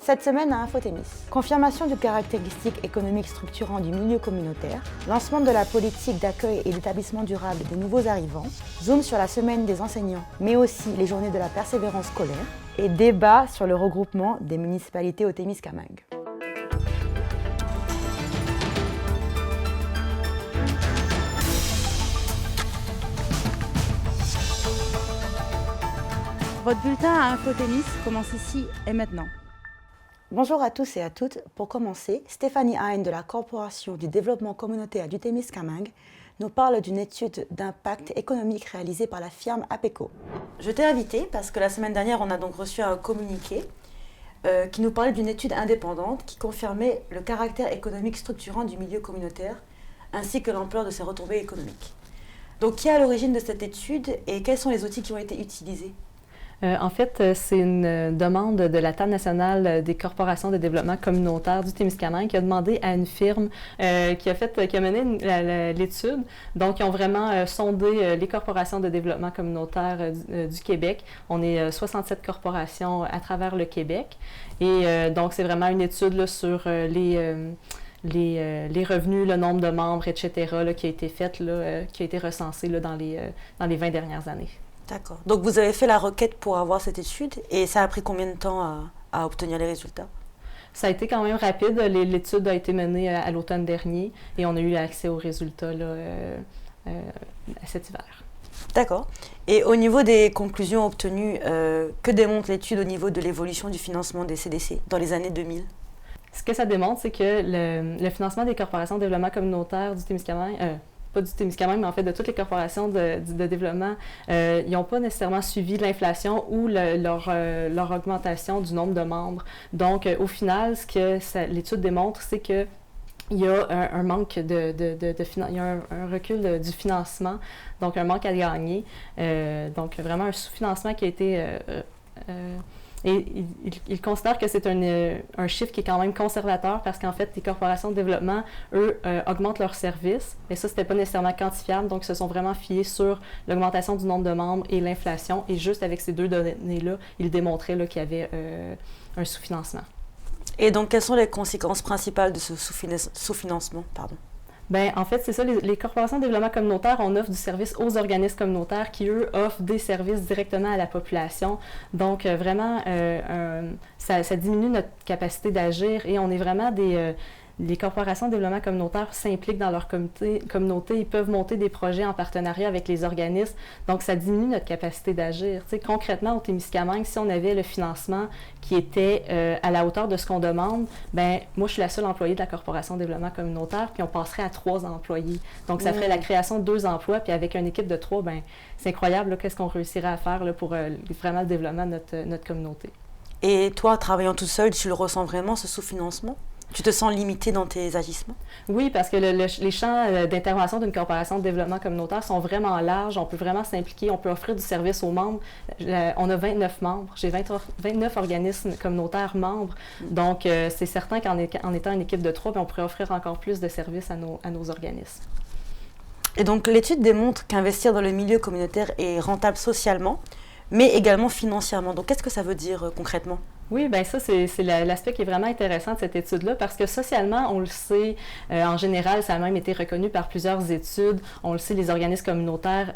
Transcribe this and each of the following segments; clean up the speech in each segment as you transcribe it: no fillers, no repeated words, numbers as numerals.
Cette semaine à Infothémis, confirmation du caractéristique économique structurant du milieu communautaire, lancement de la politique d'accueil et d'établissement durable des nouveaux arrivants, zoom sur la semaine des enseignants, mais aussi les journées de la persévérance scolaire, et débat sur le regroupement des municipalités au Témiscamingue. Votre bulletin à Infothémis commence ici et maintenant. Bonjour à tous et à toutes. Pour commencer, Stéphanie Hein de la Corporation du développement communautaire du Témiscamingue nous parle d'une étude d'impact économique réalisée par la firme APECO. Je t'ai invité parce que la semaine dernière, on a donc reçu un communiqué qui nous parlait d'une étude indépendante qui confirmait le caractère économique structurant du milieu communautaire ainsi que l'ampleur de ses retombées économiques. Donc, qui est à l'origine de cette étude et quels sont les outils qui ont été utilisés ? En fait, c'est une demande de la Table nationale des corporations de développement communautaire du Témiscamingue qui a demandé à une firme qui a mené l'étude. Donc, ils ont vraiment sondé les corporations de développement communautaire du Québec. On est 67 corporations à travers le Québec. Et donc, c'est vraiment une étude là, sur les revenus, le nombre de membres, etc., là, qui a été faite, qui a été recensée là, dans les 20 dernières années. D'accord. Donc, vous avez fait la requête pour avoir cette étude et ça a pris combien de temps à obtenir les résultats? Ça a été quand même rapide. L'étude a été menée à l'automne dernier et on a eu accès aux résultats là, cet hiver. D'accord. Et au niveau des conclusions obtenues, que démontre l'étude au niveau de l'évolution du financement des CDC dans les années 2000? Ce que ça démontre, c'est que le financement des corporations de développement communautaire du Témiscamingue, pas du Témiscamingue, mais en fait de toutes les corporations de développement, ils n'ont pas nécessairement suivi l'inflation ou leur augmentation du nombre de membres. Donc, au final, ce que l'étude démontre, c'est que il y a un manque il y a un recul du financement, donc un manque à gagner. Donc, vraiment un sous-financement qui a été... Et il considère que c'est un chiffre qui est quand même conservateur parce qu'en fait, les corporations de développement, eux, augmentent leurs services. Mais ça, c'était pas nécessairement quantifiable. Donc, ils se sont vraiment fiés sur l'augmentation du nombre de membres et l'inflation. Et juste avec ces deux données-là, ils démontraient là, qu'il y avait un sous-financement. Et donc, quelles sont les conséquences principales de ce sous-financement? Bien, en fait, c'est ça, les corporations de développement communautaire, on offre du service aux organismes communautaires qui, eux, offrent des services directement à la population. Donc, vraiment, ça diminue notre capacité d'agir et on est vraiment les corporations de développement communautaire s'impliquent dans leur communauté, ils peuvent monter des projets en partenariat avec les organismes, donc ça diminue notre capacité d'agir. Tu sais, concrètement, au Témiscamingue, si on avait le financement qui était à la hauteur de ce qu'on demande, bien, moi, je suis la seule employée de la Corporation de développement communautaire, puis on passerait à 3 employés. Donc, ça ferait la création de 2 emplois, puis avec une équipe de 3, bien, c'est incroyable là, qu'est-ce qu'on réussirait à faire là, pour vraiment le développement de notre communauté. Et toi, travaillant tout seul, tu le ressens vraiment, ce sous-financement? Tu te sens limité dans tes agissements? Oui, parce que les champs d'intervention d'une corporation de développement communautaire sont vraiment larges. On peut vraiment s'impliquer, on peut offrir du service aux membres. On a 29 membres. J'ai 29 organismes communautaires membres. Donc, c'est certain qu'en étant une équipe de 3, on pourrait offrir encore plus de services à nos organismes. Et donc, l'étude démontre qu'investir dans le milieu communautaire est rentable socialement, mais également financièrement. Donc, qu'est-ce que ça veut dire concrètement? Oui, bien ça, c'est l'aspect qui est vraiment intéressant de cette étude-là parce que socialement, on le sait, en général, ça a même été reconnu par plusieurs études. On le sait, les organismes communautaires,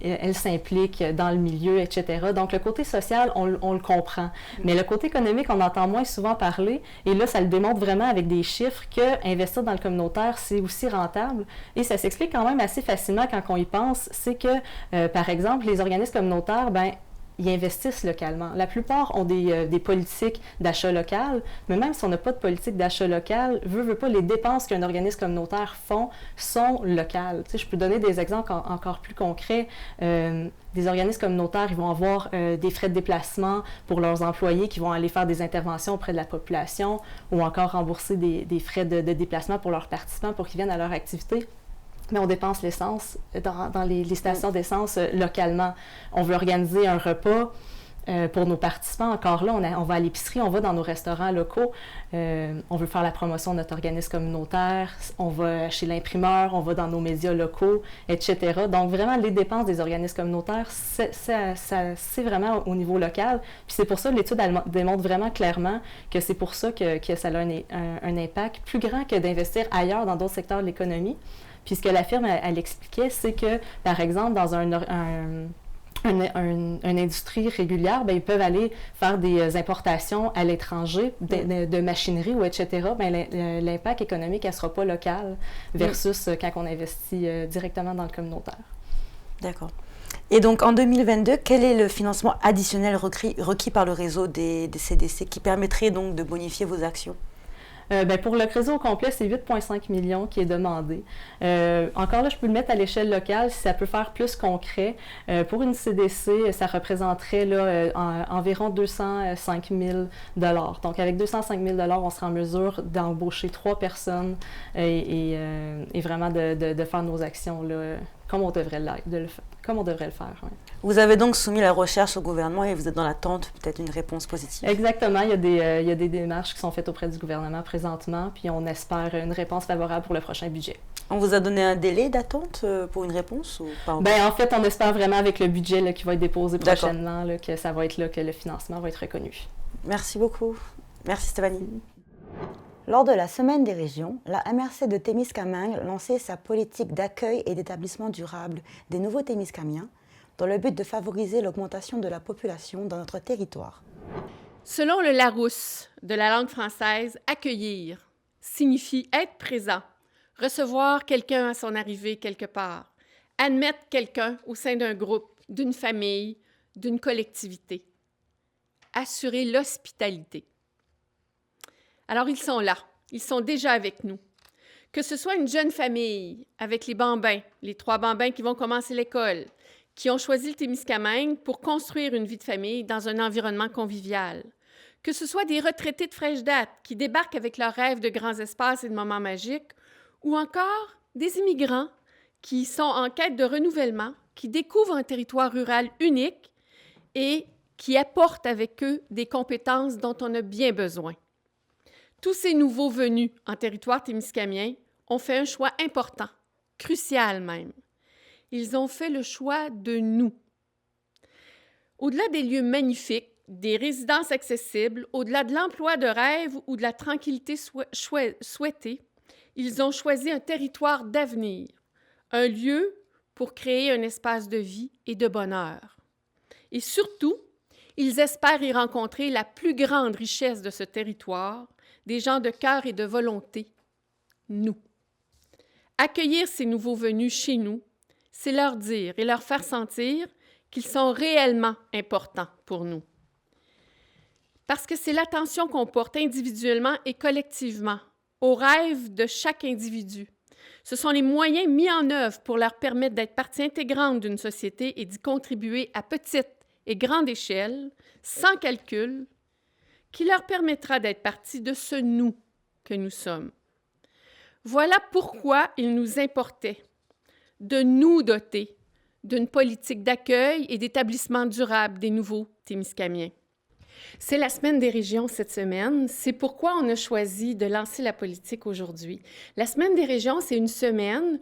elles s'impliquent dans le milieu, etc. Donc, le côté social, on le comprend. Mais le côté économique, on entend moins souvent parler. Et là, ça le démontre vraiment avec des chiffres qu'investir dans le communautaire, c'est aussi rentable. Et ça s'explique quand même assez facilement quand on y pense. C'est que, par exemple, les organismes communautaires, bien, ils investissent localement. La plupart ont des politiques d'achat local, mais même si on n'a pas de politique d'achat local, veut pas, les dépenses qu'un organisme communautaire font sont locales. Tu sais, je peux donner des exemples encore plus concrets. Des organismes communautaires, ils vont avoir des frais de déplacement pour leurs employés qui vont aller faire des interventions auprès de la population ou encore rembourser des frais de déplacement pour leurs participants pour qu'ils viennent à leur activité. Mais on dépense l'essence dans les stations d'essence localement. On veut organiser un repas. Pour nos participants, encore là, on va à l'épicerie, on va dans nos restaurants locaux, on veut faire la promotion de notre organisme communautaire, on va chez l'imprimeur, on va dans nos médias locaux, etc. Donc, vraiment, les dépenses des organismes communautaires, c'est vraiment au niveau local. Puis c'est pour ça que l'étude démontre vraiment clairement que c'est pour ça que ça a un impact plus grand que d'investir ailleurs dans d'autres secteurs de l'économie. Puis ce que la firme, elle expliquait, c'est que, par exemple, dans une industrie régulière, bien, ils peuvent aller faire des importations à l'étranger de machinerie ou etc. Bien, l'impact économique, elle ne sera pas local versus quand on investit directement dans le communautaire. D'accord. Et donc, en 2022, quel est le financement additionnel requis par le réseau des CDC qui permettrait donc de bonifier vos actions? Bien, pour le réseau au complet, c'est 8,5 millions qui est demandé. Encore là, je peux le mettre à l'échelle locale si ça peut faire plus concret. Pour une CDC, ça représenterait là, environ 205 000 $. Donc, avec 205 000 $, on sera en mesure d'embaucher 3 personnes et vraiment de faire nos actions là, comme on devrait le faire. Ouais. Vous avez donc soumis la recherche au gouvernement et vous êtes dans l'attente peut-être d'une réponse positive. Exactement. Il y a des démarches qui sont faites auprès du gouvernement présentement, puis on espère une réponse favorable pour le prochain budget. On vous a donné un délai d'attente pour une réponse ou pas encore? Bien, en fait, on espère vraiment avec le budget là, qui va être déposé prochainement là, que ça va être là que le financement va être reconnu. Merci beaucoup. Merci Stéphanie. Lors de la Semaine des régions, la MRC de Témiscamingue lançait sa politique d'accueil et d'établissement durable des nouveaux Témiscamiens dans le but de favoriser l'augmentation de la population dans notre territoire. Selon le Larousse de la langue française, accueillir signifie être présent, recevoir quelqu'un à son arrivée quelque part, admettre quelqu'un au sein d'un groupe, d'une famille, d'une collectivité, assurer l'hospitalité. Alors, ils sont là. Ils sont déjà avec nous. Que ce soit une jeune famille avec les bambins, les 3 bambins qui vont commencer l'école, qui ont choisi le Témiscamingue pour construire une vie de famille dans un environnement convivial. Que ce soit des retraités de fraîche date qui débarquent avec leurs rêves de grands espaces et de moments magiques, ou encore des immigrants qui sont en quête de renouvellement, qui découvrent un territoire rural unique et qui apportent avec eux des compétences dont on a bien besoin. Tous ces nouveaux venus en territoire témiscamien ont fait un choix important, crucial même. Ils ont fait le choix de nous. Au-delà des lieux magnifiques, des résidences accessibles, au-delà de l'emploi de rêve ou de la tranquillité souhaitée, ils ont choisi un territoire d'avenir, un lieu pour créer un espace de vie et de bonheur. Et surtout, ils espèrent y rencontrer la plus grande richesse de ce territoire, des gens de cœur et de volonté, nous. Accueillir ces nouveaux venus chez nous, c'est leur dire et leur faire sentir qu'ils sont réellement importants pour nous. Parce que c'est l'attention qu'on porte individuellement et collectivement aux rêves de chaque individu. Ce sont les moyens mis en œuvre pour leur permettre d'être partie intégrante d'une société et d'y contribuer à petite et grande échelle, sans calcul, qui leur permettra d'être partie de ce nous que nous sommes. Voilà pourquoi il nous importait de nous doter d'une politique d'accueil et d'établissement durable des nouveaux Témiscamiens. C'est la Semaine des régions cette semaine. C'est pourquoi on a choisi de lancer la politique aujourd'hui. La Semaine des régions, c'est une semaine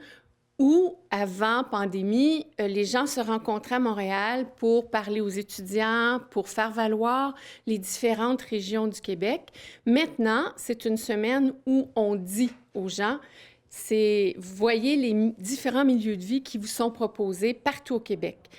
où, avant pandémie, les gens se rencontraient à Montréal pour parler aux étudiants, pour faire valoir les différentes régions du Québec. Maintenant, c'est une semaine où on dit aux gens, vous voyez les différents milieux de vie qui vous sont proposés partout au Québec.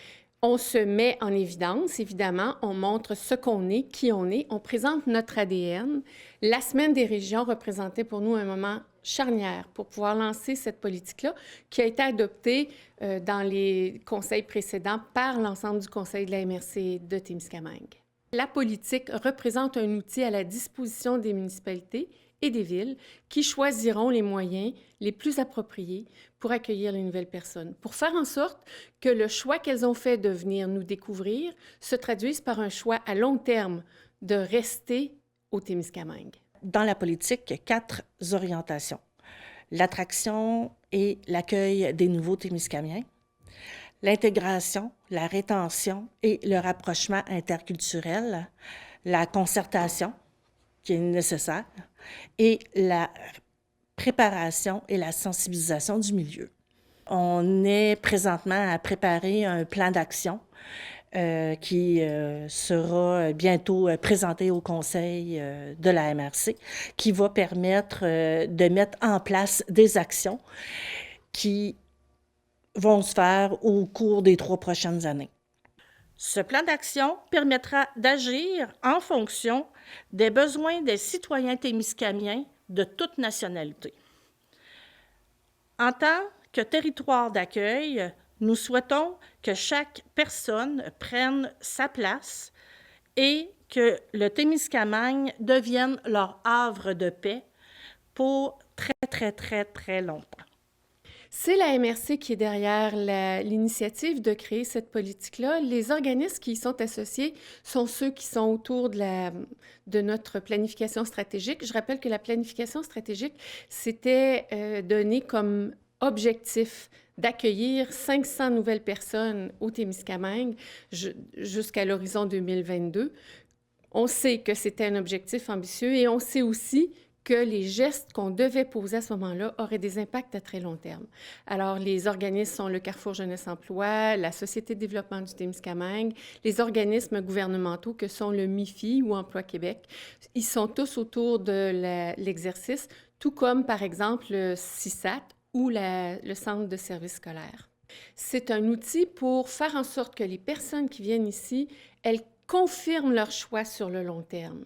On se met en évidence, évidemment, on montre ce qu'on est, qui on est, on présente notre ADN. La Semaine des régions représentait pour nous un moment charnière pour pouvoir lancer cette politique-là qui a été adoptée dans les conseils précédents par l'ensemble du conseil de la MRC de Témiscamingue. La politique représente un outil à la disposition des municipalités et des villes qui choisiront les moyens les plus appropriés pour accueillir les nouvelles personnes, pour faire en sorte que le choix qu'elles ont fait de venir nous découvrir se traduise par un choix à long terme de rester au Témiscamingue. Dans la politique, il y a 4 orientations. L'attraction et l'accueil des nouveaux Témiscamiens, l'intégration, la rétention et le rapprochement interculturel, la concertation qui est nécessaire et la préparation et la sensibilisation du milieu. On est présentement à préparer un plan d'action qui sera bientôt présenté au Conseil de la MRC, qui va permettre de mettre en place des actions qui vont se faire au cours des 3 prochaines années. Ce plan d'action permettra d'agir en fonction des besoins des citoyens témiscamiens de toute nationalité. En tant que territoire d'accueil, nous souhaitons que chaque personne prenne sa place et que le Témiscamingue devienne leur havre de paix pour très, très, très, très longtemps. C'est la MRC qui est derrière l'initiative de créer cette politique-là. Les organismes qui y sont associés sont ceux qui sont autour de notre planification stratégique. Je rappelle que la planification stratégique, c'était donné comme objectif d'accueillir 500 nouvelles personnes au Témiscamingue jusqu'à l'horizon 2022. On sait que c'était un objectif ambitieux et on sait aussi que les gestes qu'on devait poser à ce moment-là auraient des impacts à très long terme. Alors, les organismes sont le Carrefour Jeunesse Emploi, la Société de développement du Témiscamingue, les organismes gouvernementaux que sont le MIFI ou Emploi Québec. Ils sont tous autour de l'exercice, tout comme, par exemple, le CISAT ou le Centre de services scolaires. C'est un outil pour faire en sorte que les personnes qui viennent ici, elles confirment leur choix sur le long terme.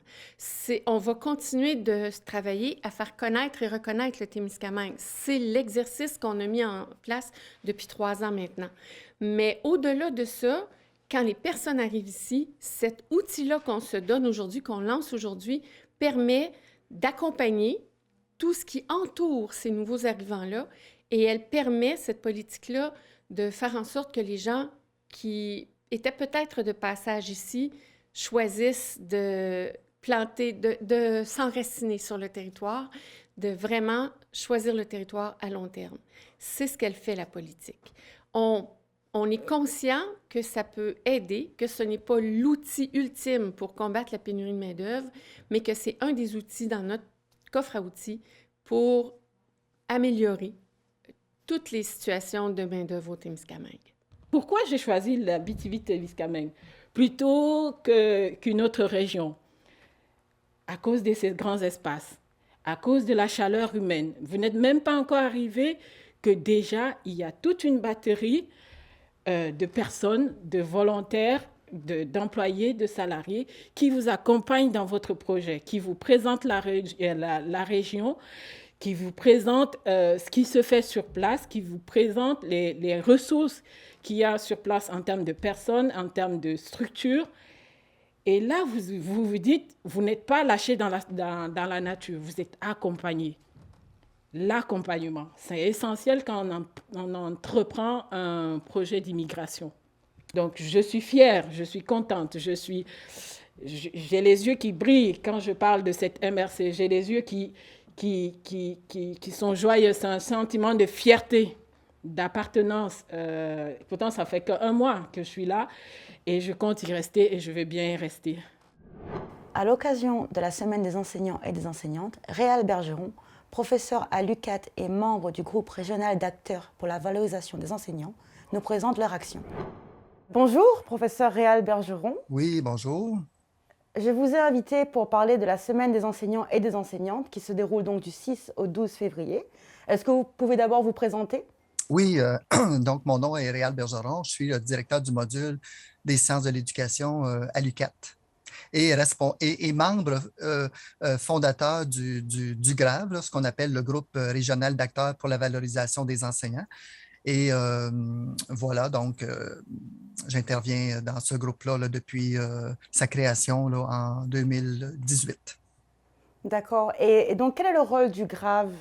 On va continuer de travailler à faire connaître et reconnaître le Témiscamingue. C'est l'exercice qu'on a mis en place depuis 3 ans maintenant. Mais au-delà de ça, quand les personnes arrivent ici, cet outil-là qu'on se donne aujourd'hui, qu'on lance aujourd'hui, permet d'accompagner tout ce qui entoure ces nouveaux arrivants-là et elle permet, cette politique-là, de faire en sorte que les gens qui étaient peut-être de passage ici, choisissent de planter, de s'enraciner sur le territoire, de vraiment choisir le territoire à long terme. C'est ce qu'elle fait, la politique. On est conscient que ça peut aider, que ce n'est pas l'outil ultime pour combattre la pénurie de main-d'œuvre, mais que c'est un des outils dans notre coffre à outils pour améliorer toutes les situations de main-d'œuvre au Témiscamingue. Pourquoi j'ai choisi la Abitibi-Témiscamingue plutôt qu'une autre région? À cause de ces grands espaces, à cause de la chaleur humaine. Vous n'êtes même pas encore arrivé que déjà, il y a toute une batterie de personnes, de volontaires, d'employés, de salariés qui vous accompagnent dans votre projet, qui vous présentent la région, qui vous présentent ce qui se fait sur place, qui vous présentent les ressources qu'il y a sur place en termes de personnes, en termes de structure. Et là, vous dites, vous n'êtes pas lâché dans la nature, vous êtes accompagné. L'accompagnement, c'est essentiel quand on entreprend un projet d'immigration. Donc, je suis fière, je suis contente, j'ai les yeux qui brillent quand je parle de cette MRC, j'ai les yeux qui sont joyeux, c'est un sentiment de fierté, d'appartenance. Pourtant, ça fait qu'1 mois que je suis là et je compte y rester et je vais bien y rester. À l'occasion de la Semaine des enseignants et des enseignantes, Réal Bergeron, professeur à l'UQAT et membre du groupe régional d'acteurs pour la valorisation des enseignants, nous présente leur action. Bonjour, professeur Réal Bergeron. Oui, bonjour. Je vous ai invité pour parler de la Semaine des enseignants et des enseignantes qui se déroule donc du 6 au 12 février. Est-ce que vous pouvez d'abord vous présenter? Oui, donc mon nom est Réal Bergeron. Je suis le directeur du module des sciences de l'éducation à l'UQAT et membre fondateur du GRAV, ce qu'on appelle le groupe régional d'acteurs pour la valorisation des enseignants. Et voilà, donc j'interviens dans ce groupe-là depuis sa création en 2018. D'accord. Et donc, quel est le rôle du GRAV?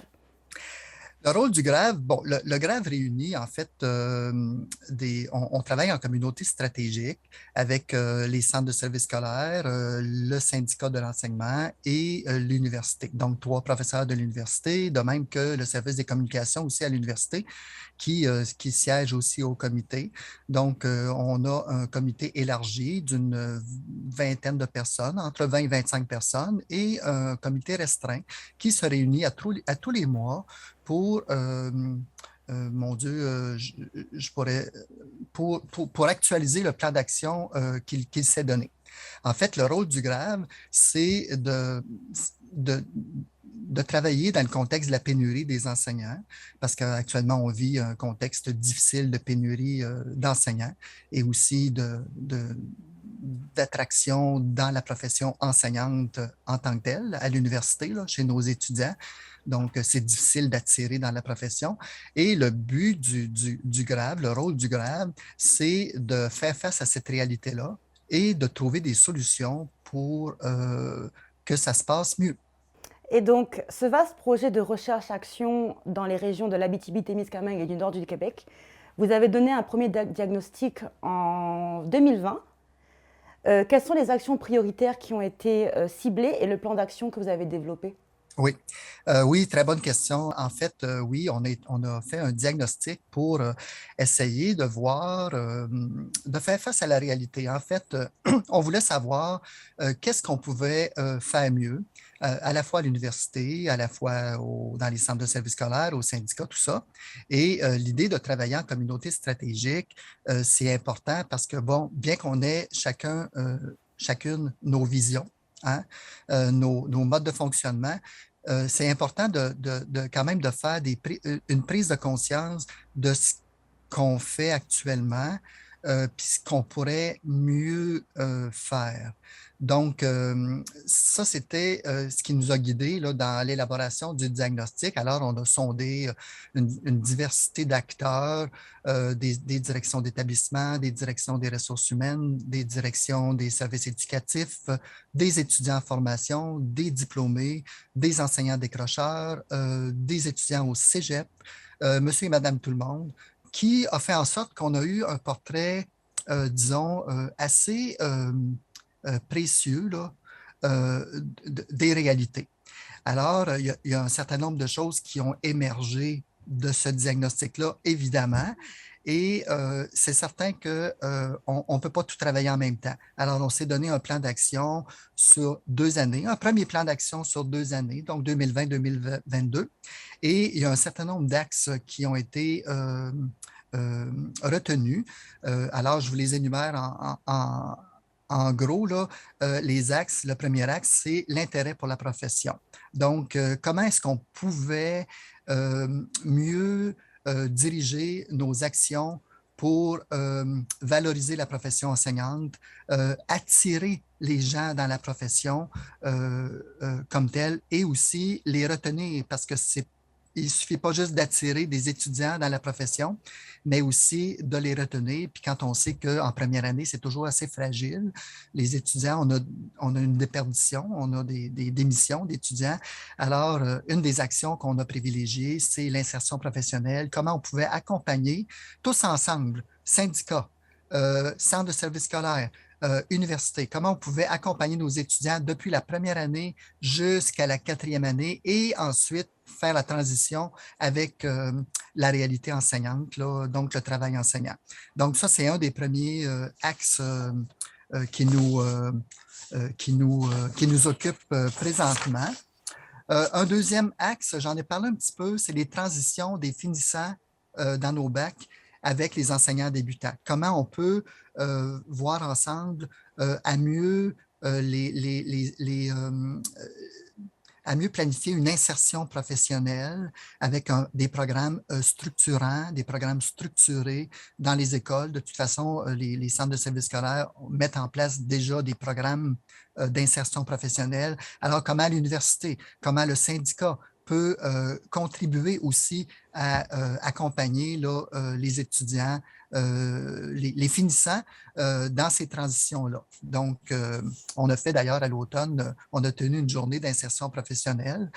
Le rôle du GRAV, bon, le GRAV réunit en fait on travaille en communauté stratégique avec les centres de services scolaires, le syndicat de l'enseignement et l'université. Donc, 3 professeurs de l'université, de même que le service des communications aussi à l'université qui siège aussi au comité. Donc, on a un comité élargi d'une vingtaine de personnes, entre 20 et 25 personnes, et un comité restreint qui se réunit à tous les mois pour, mon Dieu, je pourrais, pour actualiser le plan d'action qu'il s'est donné. En fait, le rôle du GRAV, c'est de travailler dans le contexte de la pénurie des enseignants, parce qu'actuellement, on vit un contexte difficile de pénurie d'enseignants et aussi d'attraction dans la profession enseignante en tant que telle, à l'université, là, chez nos étudiants. Donc, c'est difficile d'attirer dans la profession. Et le but du GRAV, le rôle du GRAV, c'est de faire face à cette réalité-là et de trouver des solutions pour que ça se passe mieux. Et donc, ce vaste projet de recherche-action dans les régions de l'Abitibi-Témiscamingue et du nord du Québec, vous avez donné un premier diagnostic en 2020. Quelles sont les actions prioritaires qui ont été ciblées et le plan d'action que vous avez développé? Oui, oui, très bonne question. En fait, oui, on a fait un diagnostic pour essayer de voir, de faire face à la réalité. En fait, on voulait savoir qu'est-ce qu'on pouvait faire mieux, à la fois à l'université, à la fois dans les centres de services scolaires, au syndicat, tout ça. Et l'idée de travailler en communauté stratégique, c'est important parce que, bon, bien qu'on ait chacune nos visions, hein, nos modes de fonctionnement, c'est important quand même de faire une prise de conscience de ce qu'on fait actuellement, puis ce qu'on pourrait mieux faire. Donc, ça, c'était ce qui nous a guidés là, dans l'élaboration du diagnostic. Alors, on a sondé une diversité d'acteurs, des directions d'établissement, des directions des ressources humaines, des directions des services éducatifs, des étudiants en formation, des diplômés, des enseignants décrocheurs, des étudiants au cégep, monsieur et madame tout le monde, qui a fait en sorte qu'on a eu un portrait, disons, assez précieux là, des réalités. Alors, il y a un certain nombre de choses qui ont émergé de ce diagnostic-là, évidemment, et c'est certain qu'on ne peut pas tout travailler en même temps. Alors, on s'est donné un plan d'action sur 2 années, un premier plan d'action sur 2 années, donc 2020-2022, et il y a un certain nombre d'axes qui ont été retenus. Alors, je vous les énumère en gros, là, les axes, le premier axe, c'est l'intérêt pour la profession. Donc, comment est-ce qu'on pouvait mieux diriger nos actions pour valoriser la profession enseignante, attirer les gens dans la profession comme telle et aussi les retenir parce que il ne suffit pas juste d'attirer des étudiants dans la profession, mais aussi de les retenir. Puis quand on sait qu'en première année, c'est toujours assez fragile, les étudiants, on a une déperdition, on a des démissions d'étudiants. Alors, une des actions qu'on a privilégiées, c'est l'insertion professionnelle, comment on pouvait accompagner tous ensemble, syndicats, centres de services scolaires, université, comment on pouvait accompagner nos étudiants depuis la première année jusqu'à la 4e année et ensuite faire la transition avec la réalité enseignante, là, donc le travail enseignant. Donc ça, c'est un des premiers axes qui nous occupe présentement. Un deuxième axe, j'en ai parlé un petit peu, c'est les transitions des finissants dans nos bacs avec les enseignants débutants. Comment on peut voir ensemble à mieux à mieux planifier une insertion professionnelle avec des programmes structurants, des programmes structurés dans les écoles. De toute façon, les centres de services scolaires mettent en place déjà des programmes d'insertion professionnelle. Alors, comment l'université, comment le syndicat peut contribuer aussi à accompagner là, les étudiants, les finissants dans ces transitions-là. Donc, on a fait d'ailleurs à l'automne, on a tenu une journée d'insertion professionnelle.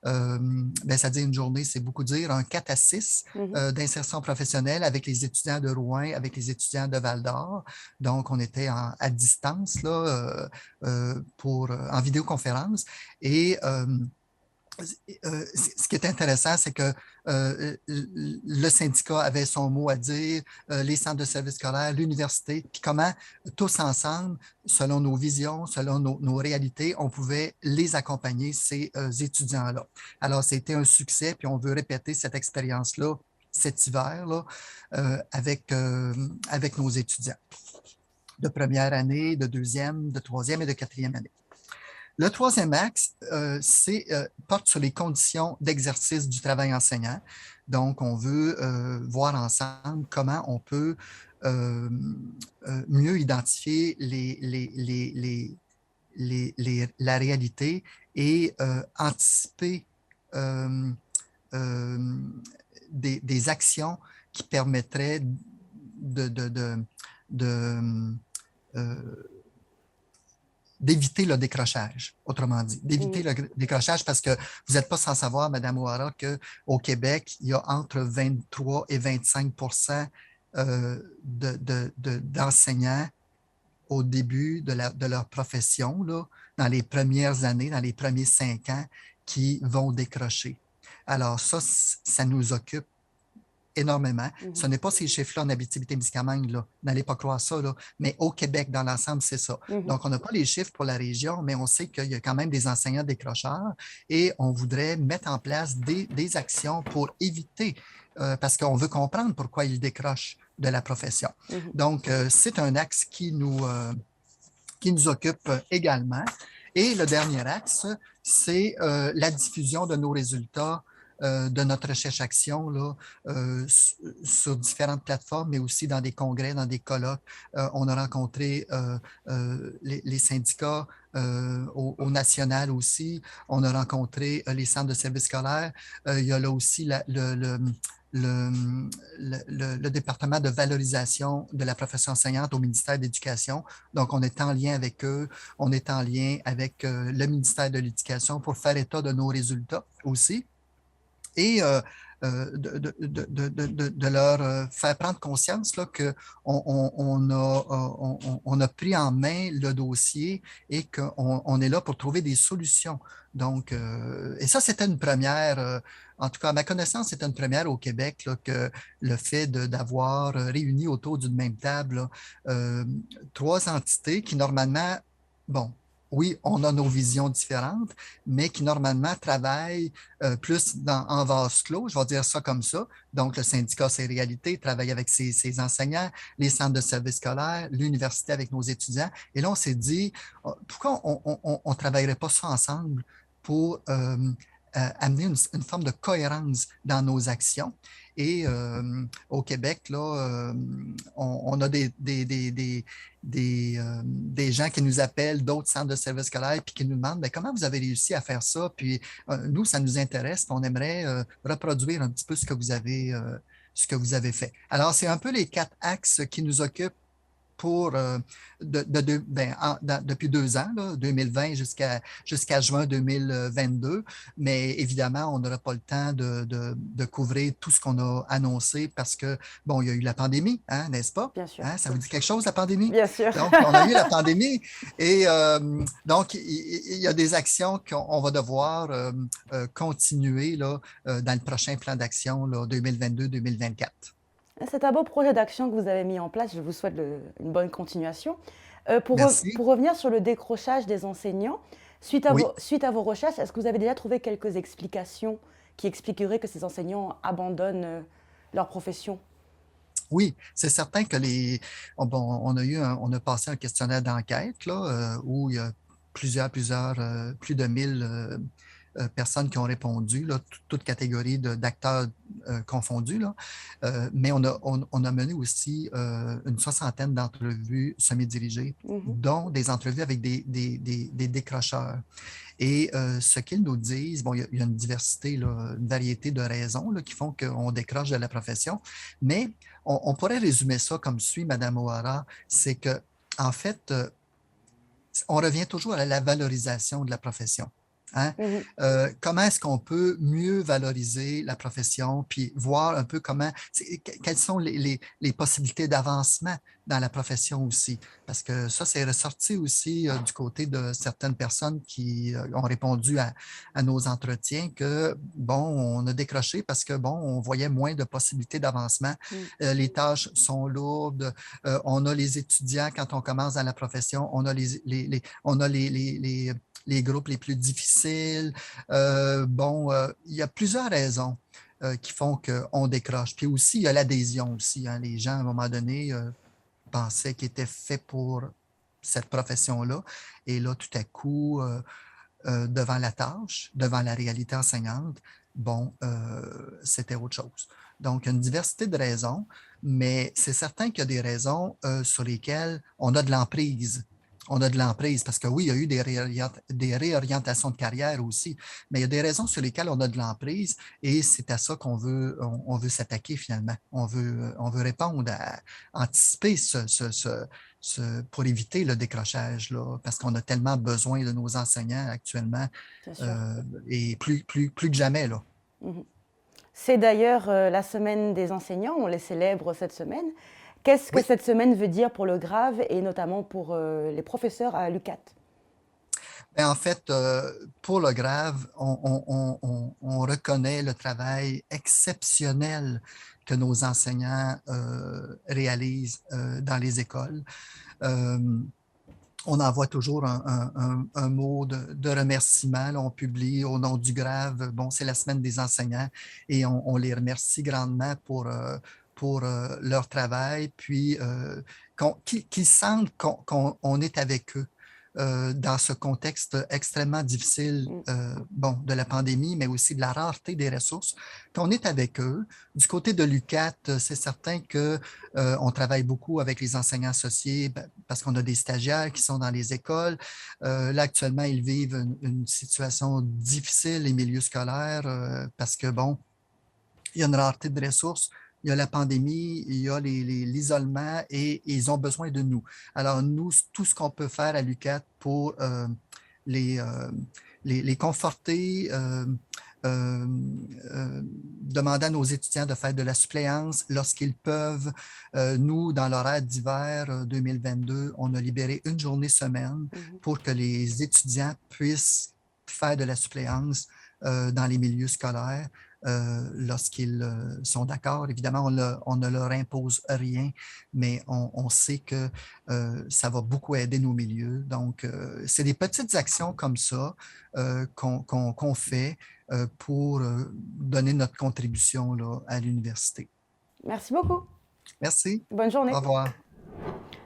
C'est-à-dire une journée, c'est beaucoup dire, un 4 à 6 d'insertion professionnelle avec les étudiants de Rouen, avec les étudiants de Val-d'Or. Donc, on était à distance là, en vidéoconférence. Et ce qui est intéressant, c'est que le syndicat avait son mot à dire, les centres de services scolaires, l'université, puis comment tous ensemble, selon nos visions, selon nos réalités, on pouvait les accompagner, ces étudiants-là. Alors, c'était un succès, puis on veut répéter cette expérience-là cet hiver là, avec nos étudiants de première année, de deuxième, de troisième et de quatrième année. Le troisième axe, porte sur les conditions d'exercice du travail enseignant. Donc, on veut voir ensemble comment on peut mieux identifier la réalité et anticiper des actions qui permettraient d'éviter le décrochage, autrement dit, d'éviter le décrochage parce que vous n'êtes pas sans savoir, Mme O'Hara, qu'au Québec, il y a entre 23 et 25 d'enseignants au début de leur profession, là, dans les premières années, dans les premiers 5 ans, qui vont décrocher. Alors ça nous occupe énormément. Ce n'est pas ces chiffres-là en Abitibi-Témiscamingue, là. N'allez pas croire ça, là. Mais au Québec, dans l'ensemble, c'est ça. Donc, on n'a pas les chiffres pour la région, mais on sait qu'il y a quand même des enseignants décrocheurs et on voudrait mettre en place des actions pour éviter, parce qu'on veut comprendre pourquoi ils décrochent de la profession. Donc, c'est un axe qui nous occupe également. Et le dernier axe, c'est la diffusion de nos résultats de notre recherche-action là, sur différentes plateformes, mais aussi dans des congrès, dans des colloques. On a rencontré les syndicats au national aussi. On a rencontré les centres de services scolaires. Il y a là aussi le département de valorisation de la profession enseignante au ministère de l'Éducation. Donc, on est en lien avec eux. On est en lien avec le ministère de l'Éducation pour faire état de nos résultats aussi. Et de leur faire prendre conscience qu'on a pris en main le dossier et qu'on est là pour trouver des solutions. Donc, et ça, c'était une première, en tout cas, à ma connaissance, c'était une première au Québec, là, que le fait d'avoir réuni autour d'une même table là, 3 entités qui, normalement, bon, oui, on a nos visions différentes, mais qui normalement travaillent plus en vase clos, je vais dire ça comme ça. Donc, le syndicat, c'est réalité, travaille avec ses enseignants, les centres de services scolaires, l'université avec nos étudiants. Et là, on s'est dit, pourquoi on ne travaillerait pas ça ensemble pour amener une forme de cohérence dans nos actions? Et au Québec, là, on a des gens qui nous appellent d'autres centres de services scolaires puis qui nous demandent ben, comment vous avez réussi à faire ça. Puis nous, ça nous intéresse. Puis on aimerait reproduire un petit peu ce que vous avez fait. Alors, c'est un peu les 4 axes qui nous occupent pour, depuis 2 ans, là, 2020 jusqu'à juin 2022. Mais évidemment, on n'aura pas le temps de couvrir tout ce qu'on a annoncé parce que, bon, il y a eu la pandémie, hein, n'est-ce pas? Bien sûr. Hein, ça vous dit quelque chose, la pandémie? Bien sûr. Donc, on a eu la pandémie et donc, il y a des actions qu'on va devoir continuer là, dans le prochain plan d'action 2022-2024. C'est un beau projet d'action que vous avez mis en place. Je vous souhaite une bonne continuation. Pour revenir sur le décrochage des enseignants, suite à vos recherches, est-ce que vous avez déjà trouvé quelques explications qui expliqueraient que ces enseignants abandonnent leur profession? Oui, c'est certain que on a passé un questionnaire d'enquête là, où il y a plus de 1000 personnes qui ont répondu, là, toute catégorie d'acteurs confondus. Là. Mais on a mené aussi une 60aine d'entrevues semi-dirigées, dont des entrevues avec des décrocheurs. Et ce qu'ils nous disent, bon, il y a une diversité, là, une variété de raisons là, qui font qu'on décroche de la profession, mais on pourrait résumer ça comme suit, Mme O'Hara, c'est que, en fait, on revient toujours à la valorisation de la profession. Hein? Comment est-ce qu'on peut mieux valoriser la profession, puis voir un peu quelles sont les possibilités d'avancement dans la profession aussi. Parce que ça, c'est ressorti aussi du côté de certaines personnes qui ont répondu à nos entretiens que, bon, on a décroché parce que, bon, on voyait moins de possibilités d'avancement. Les tâches sont lourdes. On a les étudiants, quand on commence dans la profession, on a les groupes les plus difficiles. Il y a plusieurs raisons qui font qu'on décroche. Puis aussi, il y a l'adhésion aussi. Hein. Les gens, à un moment donné, pensaient qu'ils étaient faits pour cette profession-là. Et là, tout à coup, devant la tâche, devant la réalité enseignante, c'était autre chose. Donc, il y a une diversité de raisons, mais c'est certain qu'il y a des raisons sur lesquelles on a de l'emprise. On a de l'emprise parce que oui, il y a eu des réorientations de carrière aussi, mais il y a des raisons sur lesquelles on a de l'emprise et c'est à ça qu'on veut, on veut s'attaquer finalement. On veut répondre anticiper pour éviter le décrochage, là, parce qu'on a tellement besoin de nos enseignants actuellement et plus que jamais. Là. C'est d'ailleurs la semaine des enseignants, on les célèbre cette semaine. Qu'est-ce que cette semaine veut dire pour le GRAVE et notamment pour les professeurs à l'UQAT? En fait, pour le GRAVE, on reconnaît le travail exceptionnel que nos enseignants réalisent dans les écoles. On envoie toujours un mot de remerciement. Là, on publie au nom du GRAVE. Bon, c'est la semaine des enseignants et on les remercie grandement pour leur travail, puis qu'ils sentent qu'on est avec eux dans ce contexte extrêmement difficile de la pandémie, mais aussi de la rareté des ressources, qu'on est avec eux. Du côté de l'UQAT, c'est certain qu'on travaille beaucoup avec les enseignants associés parce qu'on a des stagiaires qui sont dans les écoles. Là, actuellement, ils vivent une situation difficile, les milieux scolaires, parce que, il y a une rareté de ressources. Il y a la pandémie, il y a l'isolement et ils ont besoin de nous. Alors, nous, tout ce qu'on peut faire à l'UQAT pour les conforter, demander à nos étudiants de faire de la suppléance lorsqu'ils peuvent. Nous, dans l'horaire d'hiver 2022, on a libéré une journée semaine pour que les étudiants puissent faire de la suppléance dans les milieux scolaires. Lorsqu'ils sont d'accord. Évidemment, on ne leur impose rien, mais on sait que ça va beaucoup aider nos milieux. Donc, c'est des petites actions comme ça qu'on fait pour donner notre contribution là, à l'université. Merci beaucoup. Merci. Bonne journée. Au revoir.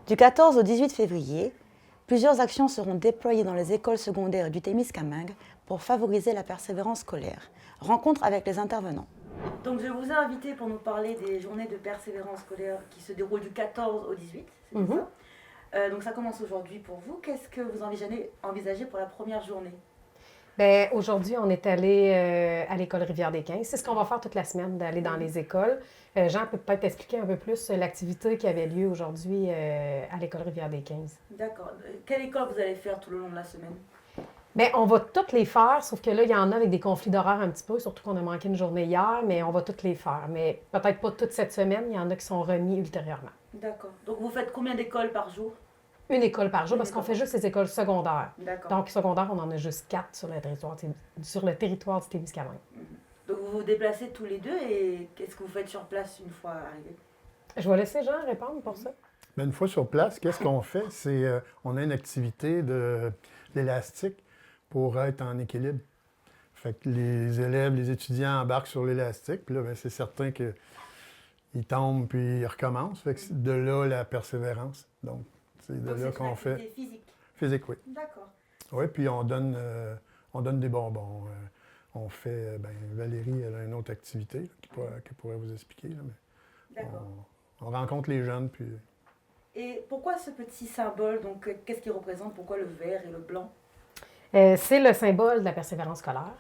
Du 14 au 18 février, plusieurs actions seront déployées dans les écoles secondaires du Témiscamingue pour favoriser la persévérance scolaire. Rencontre avec les intervenants. Donc je vous ai invité pour nous parler des journées de persévérance scolaire qui se déroulent du 14 au 18, c'est ça? Donc ça commence aujourd'hui pour vous. Qu'est-ce que vous envisagez pour la première journée? Bien, aujourd'hui, on est allé à l'école Rivière-des-Quinze. C'est ce qu'on va faire toute la semaine, d'aller dans les écoles. Jean peut peut-être expliquer un peu plus l'activité qui avait lieu aujourd'hui à l'école Rivière-des-Quinze. D'accord. Quelle école vous allez faire tout le long de la semaine? Bien, on va toutes les faire, sauf que là, il y en a avec des conflits d'horaire un petit peu, surtout qu'on a manqué une journée hier, mais on va toutes les faire. Mais peut-être pas toute cette semaine, il y en a qui sont remis ultérieurement. D'accord. Donc, vous faites combien d'écoles par jour? Une école par jour, parce qu'on fait juste les écoles secondaires. D'accord. Donc, secondaire, on en a juste 4 sur le territoire du Témiscamingue. Donc, vous vous déplacez tous les deux et qu'est-ce que vous faites sur place une fois arrivé? Je vais laisser Jean répondre pour ça. Bien, une fois sur place, qu'est-ce qu'on fait? C'est on a une activité de l'élastique pour être en équilibre. Fait que les élèves, les étudiants embarquent sur l'élastique, puis là, bien, c'est certain qu'ils tombent puis ils recommencent. Fait que c'est de là la persévérance. Donc, c'est de là qu'on fait. Physique. Physique, oui. D'accord. Oui, puis on donne des bonbons. on fait, Valérie, elle a une autre activité là, qui pourrait vous expliquer. Là, mais on rencontre les jeunes, puis... Et pourquoi ce petit symbole? Donc, qu'est-ce qu'il représente? Pourquoi le vert et le blanc? C'est le symbole de la persévérance scolaire.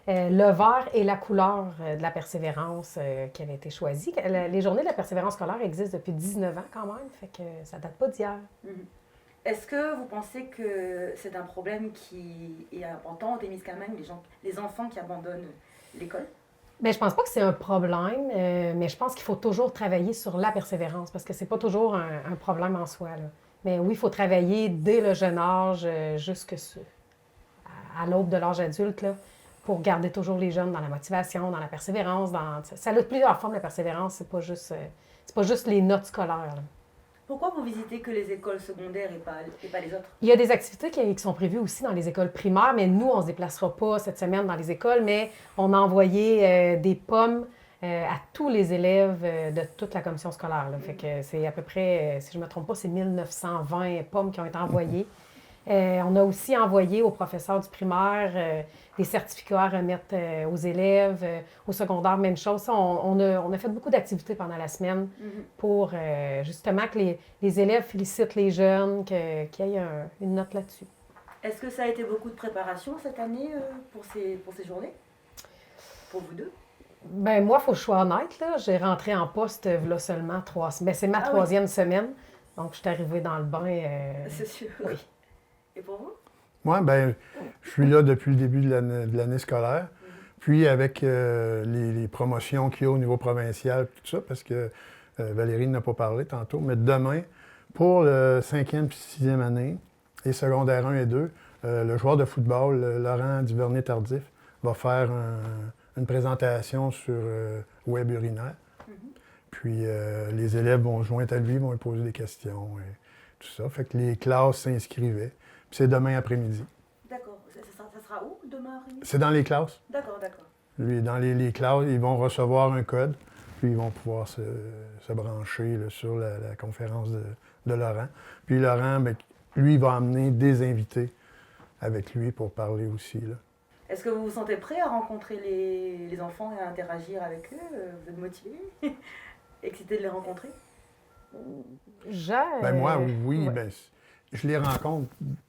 Le vert est la couleur de la persévérance qui avait été choisie. Les journées de la persévérance scolaire existent depuis 19 ans quand même, fait que ça date pas d'hier. Est-ce que vous pensez que c'est un problème qui est important au Témiscamingue, les enfants qui abandonnent l'école? Bien, je pense pas que c'est un problème, mais je pense qu'il faut toujours travailler sur la persévérance parce que c'est pas toujours un problème en soi, là. Mais oui, il faut travailler dès le jeune âge à l'aube de l'âge adulte là, pour garder toujours les jeunes dans la motivation, dans la persévérance. Ça a plusieurs formes de persévérance, c'est pas juste les notes scolaires, là. Pourquoi vous visitez que les écoles secondaires et pas les autres? Il y a des activités qui sont prévues aussi dans les écoles primaires, mais nous, on ne se déplacera pas cette semaine dans les écoles, mais on a envoyé des pommes à tous les élèves de toute la commission scolaire, là. Fait que c'est à peu près, si je ne me trompe pas, c'est 1920 pommes qui ont été envoyées. On a aussi envoyé aux professeurs du primaire des certificats à remettre aux élèves. Au secondaire, même chose. On a fait beaucoup d'activités pendant la semaine pour justement que les élèves félicitent les jeunes, qu'il y ait une note là-dessus. Est-ce que ça a été beaucoup de préparation cette année pour ces journées? Pour vous deux? Ben moi, il faut que je sois honnête, là. J'ai rentré en poste là seulement 3 semaines. C'est ma troisième semaine. Donc, je suis arrivée dans le bain. C'est sûr. Oui. Et pour vous? Moi, je suis là depuis le début de l'année scolaire. Puis avec les promotions qu'il y a au niveau provincial, tout ça, parce que Valérie n'a pas parlé tantôt, mais demain, pour le 5e puis 6e année, et secondaire 1 et 2, le joueur de football, Laurent Duvernay-Tardif, va faire une présentation sur web urinaire. Puis les élèves vont se joindre à lui, vont lui poser des questions et tout ça. Fait que les classes s'inscrivaient. Puis c'est demain après-midi. D'accord. Ça sera où demain après-midi? C'est dans les classes. D'accord. Lui, dans les classes, ils vont recevoir un code, puis ils vont pouvoir se brancher là, sur la conférence de Laurent. Puis Laurent, lui, il va amener des invités avec lui pour parler aussi, là. Est-ce que vous vous sentez prêt à rencontrer les enfants et à interagir avec eux? Vous êtes motivé? Excité de les rencontrer? Moi, oui. Ouais. Je les rencontre.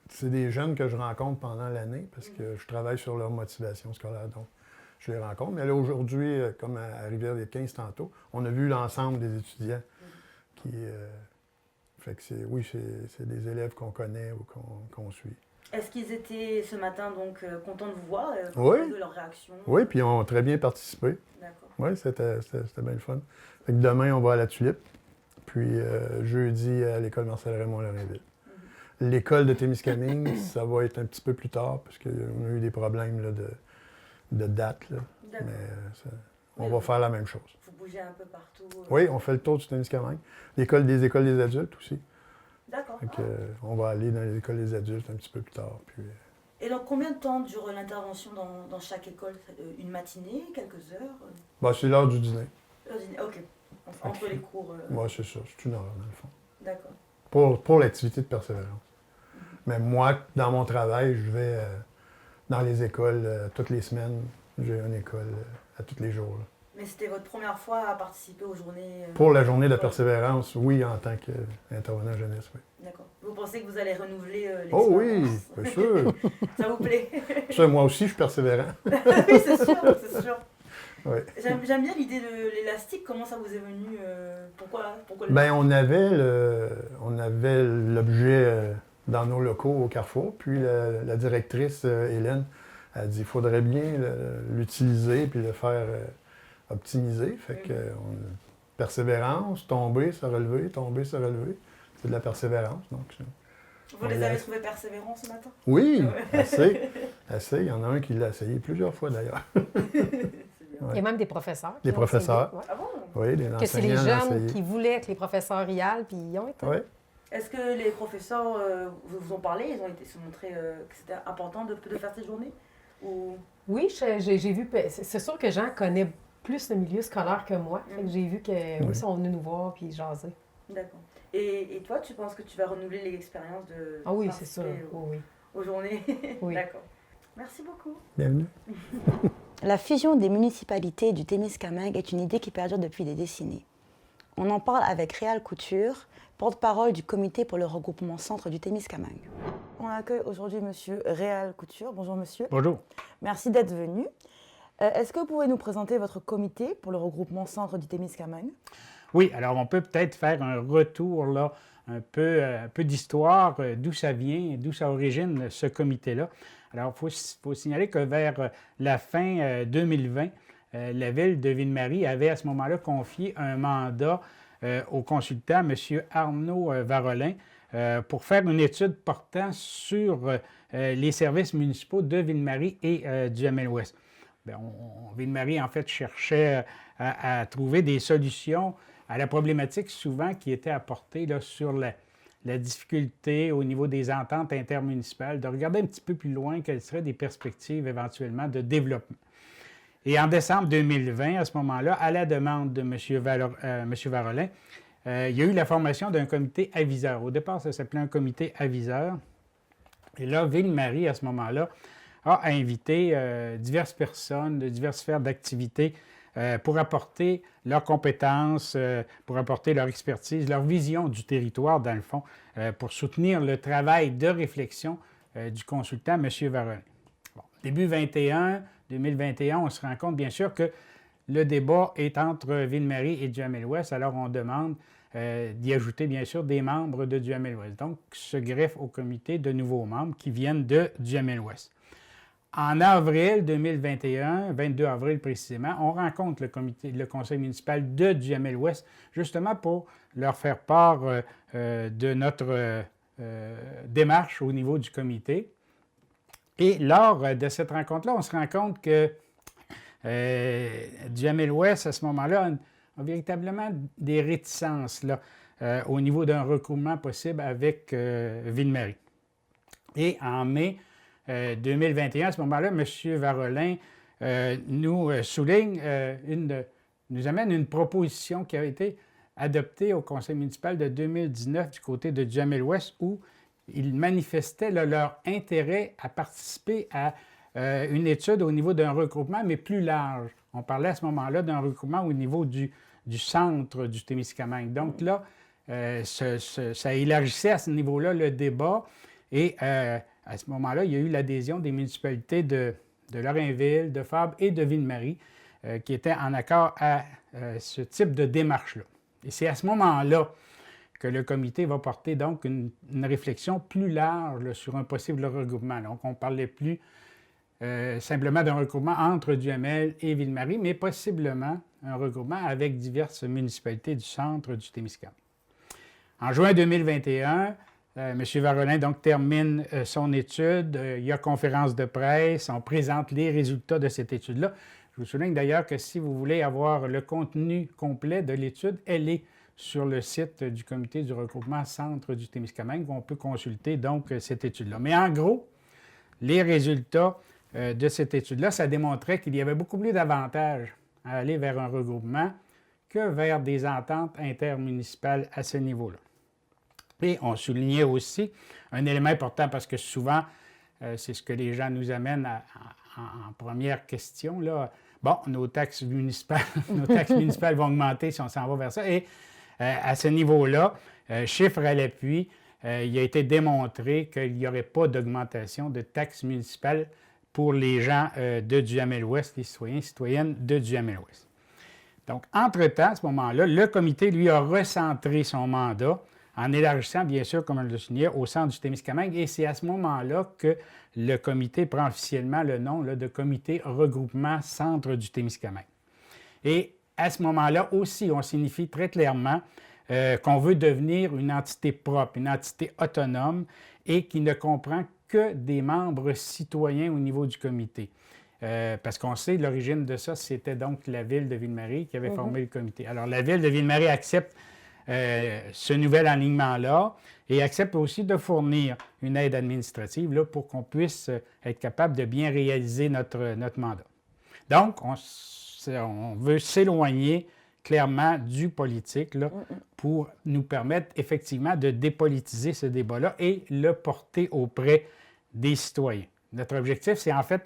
C'est des jeunes que je rencontre pendant l'année parce que je travaille sur leur motivation scolaire. Donc, je les rencontre. Mais là, aujourd'hui, comme à Rivière-des-Quinze tantôt, on a vu l'ensemble des étudiants qui... fait que c'est des élèves qu'on connaît ou qu'on suit. Est-ce qu'ils étaient ce matin donc contents de vous voir, Oui. de leur réaction? Oui, puis ils ont très bien participé. D'accord. Oui, c'était bien le fun. Fait que demain, on va à la Tulipe. Puis jeudi, à l'école Marcel Raymond-Lorrainville. L'école de Témiscamingue, ça va être un petit peu plus tard, parce qu'on a eu des problèmes là, de date. Là. Mais on va faire la même chose. Vous bougez un peu partout. Oui, on fait le tour du Témiscamingue. L'école des écoles des adultes aussi. D'accord. Donc, on va aller dans les écoles des adultes un petit peu plus tard. Puis, Et donc, combien de temps dure l'intervention dans chaque école? Une matinée, quelques heures? c'est l'heure du dîner. Ok. Entre les cours. Oui, c'est ça. C'est une heure, dans le fond. D'accord. Pour l'activité de persévérance. Mais moi, dans mon travail, je vais dans les écoles toutes les semaines. J'ai une école à tous les jours. Là. Mais c'était votre première fois à participer aux journées... Pour la journée de persévérance, oui, en tant qu'intervenant jeunesse, oui. D'accord. Vous pensez que vous allez renouveler l'expérience? Oh oui, bien sûr. Ça vous plaît? Ça, moi aussi, je suis persévérant. Oui, c'est sûr. Oui. J'aime bien l'idée de l'élastique. Comment ça vous est venu? Pourquoi on avait l'objet dans nos locaux au Carrefour. Puis la directrice, Hélène, a dit qu'il faudrait bien l'utiliser puis le faire optimiser. Fait que persévérance, tomber, se relever, tomber, se relever. C'est de la persévérance. Donc, vous les avez trouvés persévérants ce matin? Oui, assez. Il y en a un qui l'a essayé plusieurs fois d'ailleurs. Il y a même des professeurs. Des professeurs. Ouais. Ah bon? Oui, des que c'est les jeunes qui voulaient que les professeurs y aillent, puis ils ont été. Oui. Est-ce que les professeurs vous ont parlé? Ils ont été se montrer que c'était important de faire cette journée? Ou... Oui, j'ai vu. C'est sûr que Jean connaît plus le milieu scolaire que moi. Fait que j'ai vu qu'ils sont venus nous voir puis jaser. D'accord. Et toi, tu penses que tu vas renouveler l'expérience de Ah oui, c'est sûr. aux journées? Oui. D'accord. Merci beaucoup. Bienvenue. La fusion des municipalités du Témiscamingue est une idée qui perdure depuis des décennies. On en parle avec Réal Couture, porte-parole du comité pour le regroupement centre du Témiscamingue. On accueille aujourd'hui monsieur Réal Couture. Bonjour monsieur. Bonjour. Merci d'être venu. Est-ce que vous pouvez nous présenter votre comité pour le regroupement centre du Témiscamingue? Oui, alors on peut peut-être faire un retour, là, un peu d'histoire, d'où ça vient, d'où ça origine ce comité-là. Alors, il faut signaler que vers la fin 2020, la ville de Ville-Marie avait à ce moment-là confié un mandat au consultant, M. Arnaud Varolin, pour faire une étude portant sur les services municipaux de Ville-Marie et du Hamel-Ouest. Ville-Marie, en fait, cherchait à trouver des solutions à la problématique souvent qui était apportée là, sur la difficulté au niveau des ententes intermunicipales, de regarder un petit peu plus loin quelles seraient des perspectives éventuellement de développement. Et en décembre 2020, à ce moment-là, à la demande de M. Varolin, il y a eu la formation d'un comité aviseur. Au départ, ça s'appelait un comité aviseur. Et là, Ville-Marie, à ce moment-là, a invité diverses personnes de diverses sphères d'activité pour apporter leurs compétences, pour apporter leur expertise, leur vision du territoire, dans le fond, pour soutenir le travail de réflexion du consultant, M. Varolin. Bon, début 2021, on se rend compte, bien sûr, que le débat est entre Ville-Marie et du Hamel-Ouest, alors on demande d'y ajouter, bien sûr, des membres de du Hamel-Ouest. Donc, se greffent au comité de nouveaux membres qui viennent du Hamel-Ouest. En avril 2021, 22 avril précisément, on rencontre le conseil municipal de du Hamel-Ouest, justement pour leur faire part de notre démarche au niveau du comité. Et lors de cette rencontre-là, on se rend compte que du Hamel-Ouest, à ce moment-là, a véritablement des réticences là, au niveau d'un recoupement possible avec Ville-Marie. Et en mai 2021, à ce moment-là, M. Varolin nous souligne, nous amène une proposition qui a été adoptée au conseil municipal de 2019 du côté de du Hamel-Ouest où ils manifestaient là, leur intérêt à participer à une étude au niveau d'un regroupement, mais plus large. On parlait à ce moment-là d'un regroupement au niveau du centre du Témiscamingue. Donc là, ça élargissait à ce niveau-là le débat et à ce moment-là, il y a eu l'adhésion des municipalités de Lorrainville, de Fabre et de Ville-Marie qui étaient en accord à ce type de démarche-là. Et c'est à ce moment-là que le comité va porter donc une réflexion plus large là, sur un possible regroupement. Donc, on ne parlait plus simplement d'un regroupement entre Duhamel et Ville-Marie, mais possiblement un regroupement avec diverses municipalités du centre du Témiscamingue. En juin 2021, M. Varolin donc, termine son étude. Il y a conférence de presse. On présente les résultats de cette étude-là. Je vous souligne d'ailleurs que si vous voulez avoir le contenu complet de l'étude, elle est sur le site du comité du regroupement centre du Témiscamingue où on peut consulter donc cette étude-là. Mais en gros, les résultats de cette étude-là, ça démontrait qu'il y avait beaucoup plus d'avantages à aller vers un regroupement que vers des ententes intermunicipales à ce niveau-là. Et on soulignait aussi un élément important parce que souvent, c'est ce que les gens nous amènent en première question. Là. Bon, nos taxes municipales vont augmenter si on s'en va vers ça. Et à ce niveau-là, chiffre à l'appui, il a été démontré qu'il n'y aurait pas d'augmentation de taxes municipales pour les gens de du Hamel-Ouest, les citoyens et citoyennes de du Hamel-Ouest. Donc, entre-temps, à ce moment-là, le comité, lui, a recentré son mandat en élargissant, bien sûr, comme on le soulignait, au centre du Témiscamingue. Et c'est à ce moment-là que le comité prend officiellement le nom là, de Comité Regroupement Centre du Témiscamingue. Et à ce moment-là aussi, on signifie très clairement qu'on veut devenir une entité propre, une entité autonome et qui ne comprend que des membres citoyens au niveau du comité. Parce qu'on sait, l'origine de ça, c'était donc la ville de Ville-Marie qui avait formé le comité. Alors, la ville de Ville-Marie accepte ce nouvel alignement-là et accepte aussi de fournir une aide administrative là, pour qu'on puisse être capable de bien réaliser notre mandat. Donc, on veut s'éloigner clairement du politique là, pour nous permettre effectivement de dépolitiser ce débat-là et le porter auprès des citoyens. Notre objectif, c'est en fait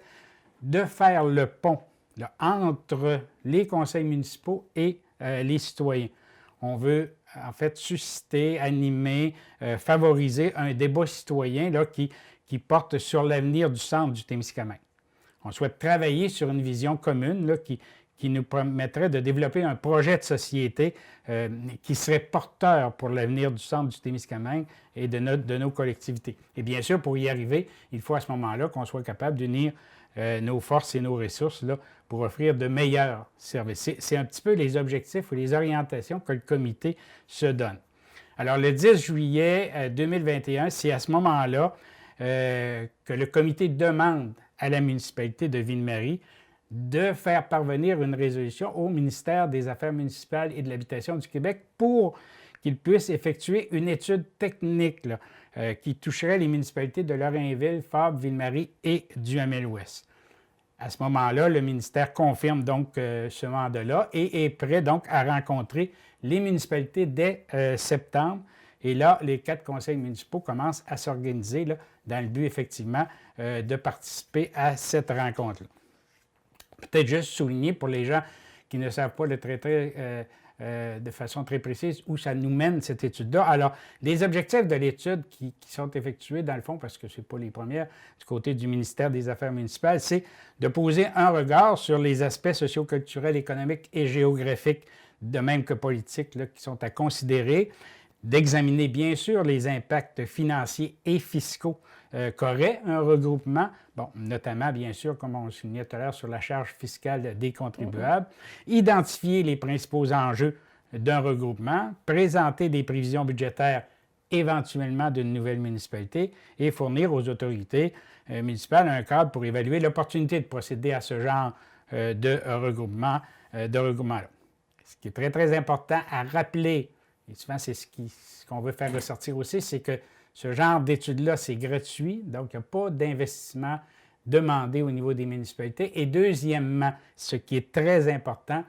de faire le pont là, entre les conseils municipaux et les citoyens. On veut en fait susciter, animer, favoriser un débat citoyen là, qui porte sur l'avenir du centre du Témiscamingue. On souhaite travailler sur une vision commune là, qui nous permettrait de développer un projet de société qui serait porteur pour l'avenir du centre du Témiscamingue et de nos collectivités. Et bien sûr, pour y arriver, il faut à ce moment-là qu'on soit capable d'unir nos forces et nos ressources là, pour offrir de meilleurs services. C'est un petit peu les objectifs ou les orientations que le comité se donne. Alors, le 10 juillet 2021, c'est à ce moment-là que le comité demande à la municipalité de Ville-Marie de faire parvenir une résolution au ministère des Affaires municipales et de l'Habitation du Québec pour qu'il puisse effectuer une étude technique là, qui toucherait les municipalités de Lorrainville, Fabre, Ville-Marie et Duhamel-Ouest. À ce moment-là, le ministère confirme donc ce mandat-là et est prêt donc à rencontrer les municipalités dès septembre. Et là, les 4 conseils municipaux commencent à s'organiser là, dans le but, effectivement, de participer à cette rencontre-là. Peut-être juste souligner pour les gens qui ne savent pas le traiter de façon très précise où ça nous mène, cette étude-là. Alors, les objectifs de l'étude qui sont effectués, dans le fond, parce que ce n'est pas les premières, du côté du ministère des Affaires municipales, c'est de poser un regard sur les aspects socio-culturels, économiques et géographiques, de même que politiques, là, qui sont à considérer, d'examiner bien sûr les impacts financiers et fiscaux qu'aurait un regroupement, bon, notamment bien sûr, comme on le soulignait tout à l'heure, sur la charge fiscale des contribuables, identifier les principaux enjeux d'un regroupement, présenter des prévisions budgétaires éventuellement d'une nouvelle municipalité et fournir aux autorités municipales un cadre pour évaluer l'opportunité de procéder à ce genre de regroupement-là. Ce qui est très, très important à rappeler, et souvent c'est ce qu'on veut faire ressortir aussi, c'est que ce genre d'études-là, c'est gratuit, donc il n'y a pas d'investissement demandé au niveau des municipalités. Et deuxièmement, ce qui est très important,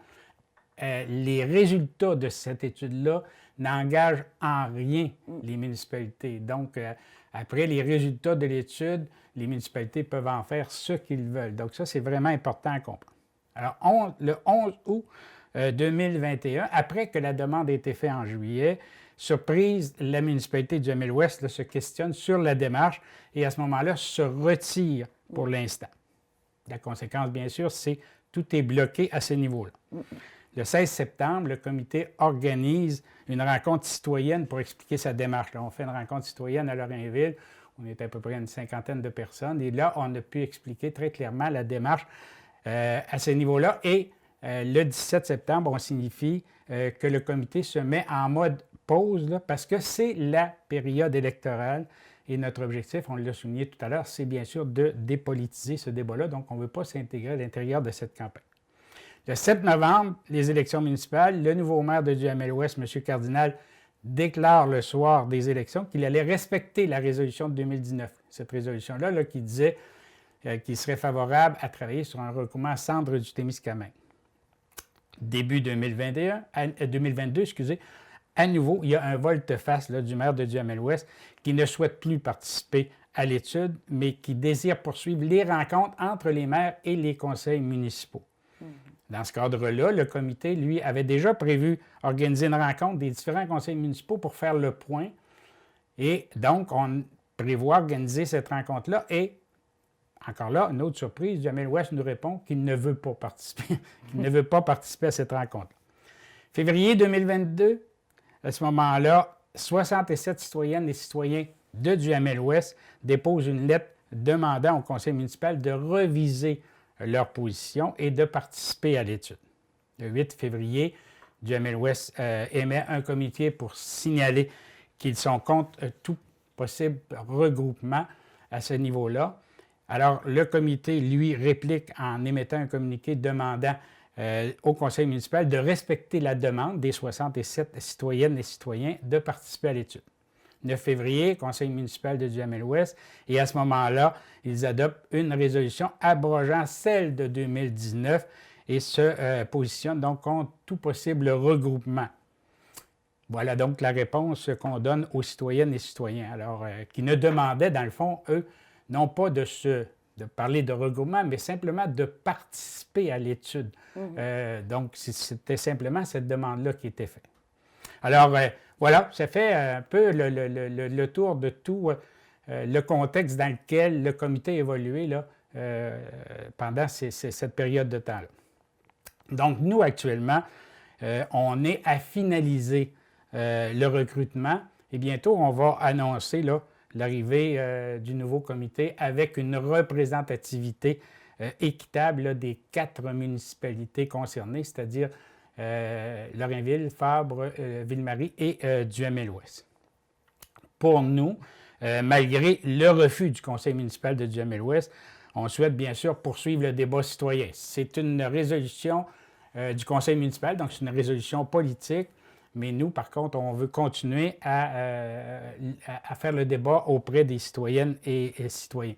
les résultats de cette étude-là n'engagent en rien les municipalités. Donc, après les résultats de l'étude, les municipalités peuvent en faire ce qu'ils veulent. Donc, ça, c'est vraiment important à comprendre. Alors, le 11 août 2021, après que la demande ait été faite en juillet, surprise, la municipalité du Duhamel-Ouest se questionne sur la démarche et à ce moment-là se retire pour l'instant. La conséquence, bien sûr, c'est que tout est bloqué à ce niveau-là. Le 16 septembre, le comité organise une rencontre citoyenne pour expliquer sa démarche. Là, on fait une rencontre citoyenne à Lorrainville. On est à peu près une 50aine de personnes. Et là, on a pu expliquer très clairement la démarche à ce niveau-là. Et le 17 septembre, on signifie que le comité se met en mode pause là, parce que c'est la période électorale. Et notre objectif, on l'a souligné tout à l'heure, c'est bien sûr de dépolitiser ce débat-là. Donc, on ne veut pas s'intégrer à l'intérieur de cette campagne. Le 7 novembre, les élections municipales, le nouveau maire de Duhamel-Ouest, M. Cardinal, déclare le soir des élections qu'il allait respecter la résolution de 2019. Cette résolution-là là, qui disait qu'il serait favorable à travailler sur un regroupement centre du Témiscamingue. Début 2022, excusez, à nouveau, il y a un volte-face du maire de Duhamel-Ouest qui ne souhaite plus participer à l'étude, mais qui désire poursuivre les rencontres entre les maires et les conseils municipaux. Dans ce cadre-là, le comité, lui, avait déjà prévu organiser une rencontre des différents conseils municipaux pour faire le point. Et donc, on prévoit organiser cette rencontre-là. Et, encore là, une autre surprise, Duhamel-Ouest nous répond qu'il ne veut pas participer, qu'il ne veut pas participer à cette rencontre-là. Février 2022, à ce moment-là, 67 citoyennes et citoyens de Duhamel-Ouest déposent une lettre demandant au conseil municipal de reviser leur position et de participer à l'étude. Le 8 février, Duhamel-Ouest émet un communiqué pour signaler qu'ils sont contre tout possible regroupement à ce niveau-là. Alors, le comité, lui, réplique en émettant un communiqué demandant au conseil municipal de respecter la demande des 67 citoyennes et citoyens de participer à l'étude. 9 février, conseil municipal de Duhamel-Ouest, et à ce moment-là, ils adoptent une résolution abrogeant celle de 2019 et se positionnent donc contre tout possible regroupement. Voilà donc la réponse qu'on donne aux citoyennes et citoyens, alors qui ne demandaient, dans le fond, eux, non pas de se de parler de regroupement, mais simplement de participer à l'étude. Donc, c'était simplement cette demande-là qui était faite. Alors, voilà, ça fait un peu le tour de tout le contexte dans lequel le comité a évolué là, pendant cette période de temps-là. Donc, nous, actuellement, on est à finaliser le recrutement et bientôt, on va annoncer là, l'arrivée du nouveau comité avec une représentativité équitable là, des 4 municipalités concernées, c'est-à-dire Lorrainville, Fabre, Ville-Marie et Duhamel-Ouest. Pour nous, malgré le refus du conseil municipal de Duhamel-Ouest, on souhaite bien sûr poursuivre le débat citoyen. C'est une résolution du conseil municipal, donc c'est une résolution politique, mais nous, par contre, on veut continuer à faire le débat auprès des citoyennes et citoyens.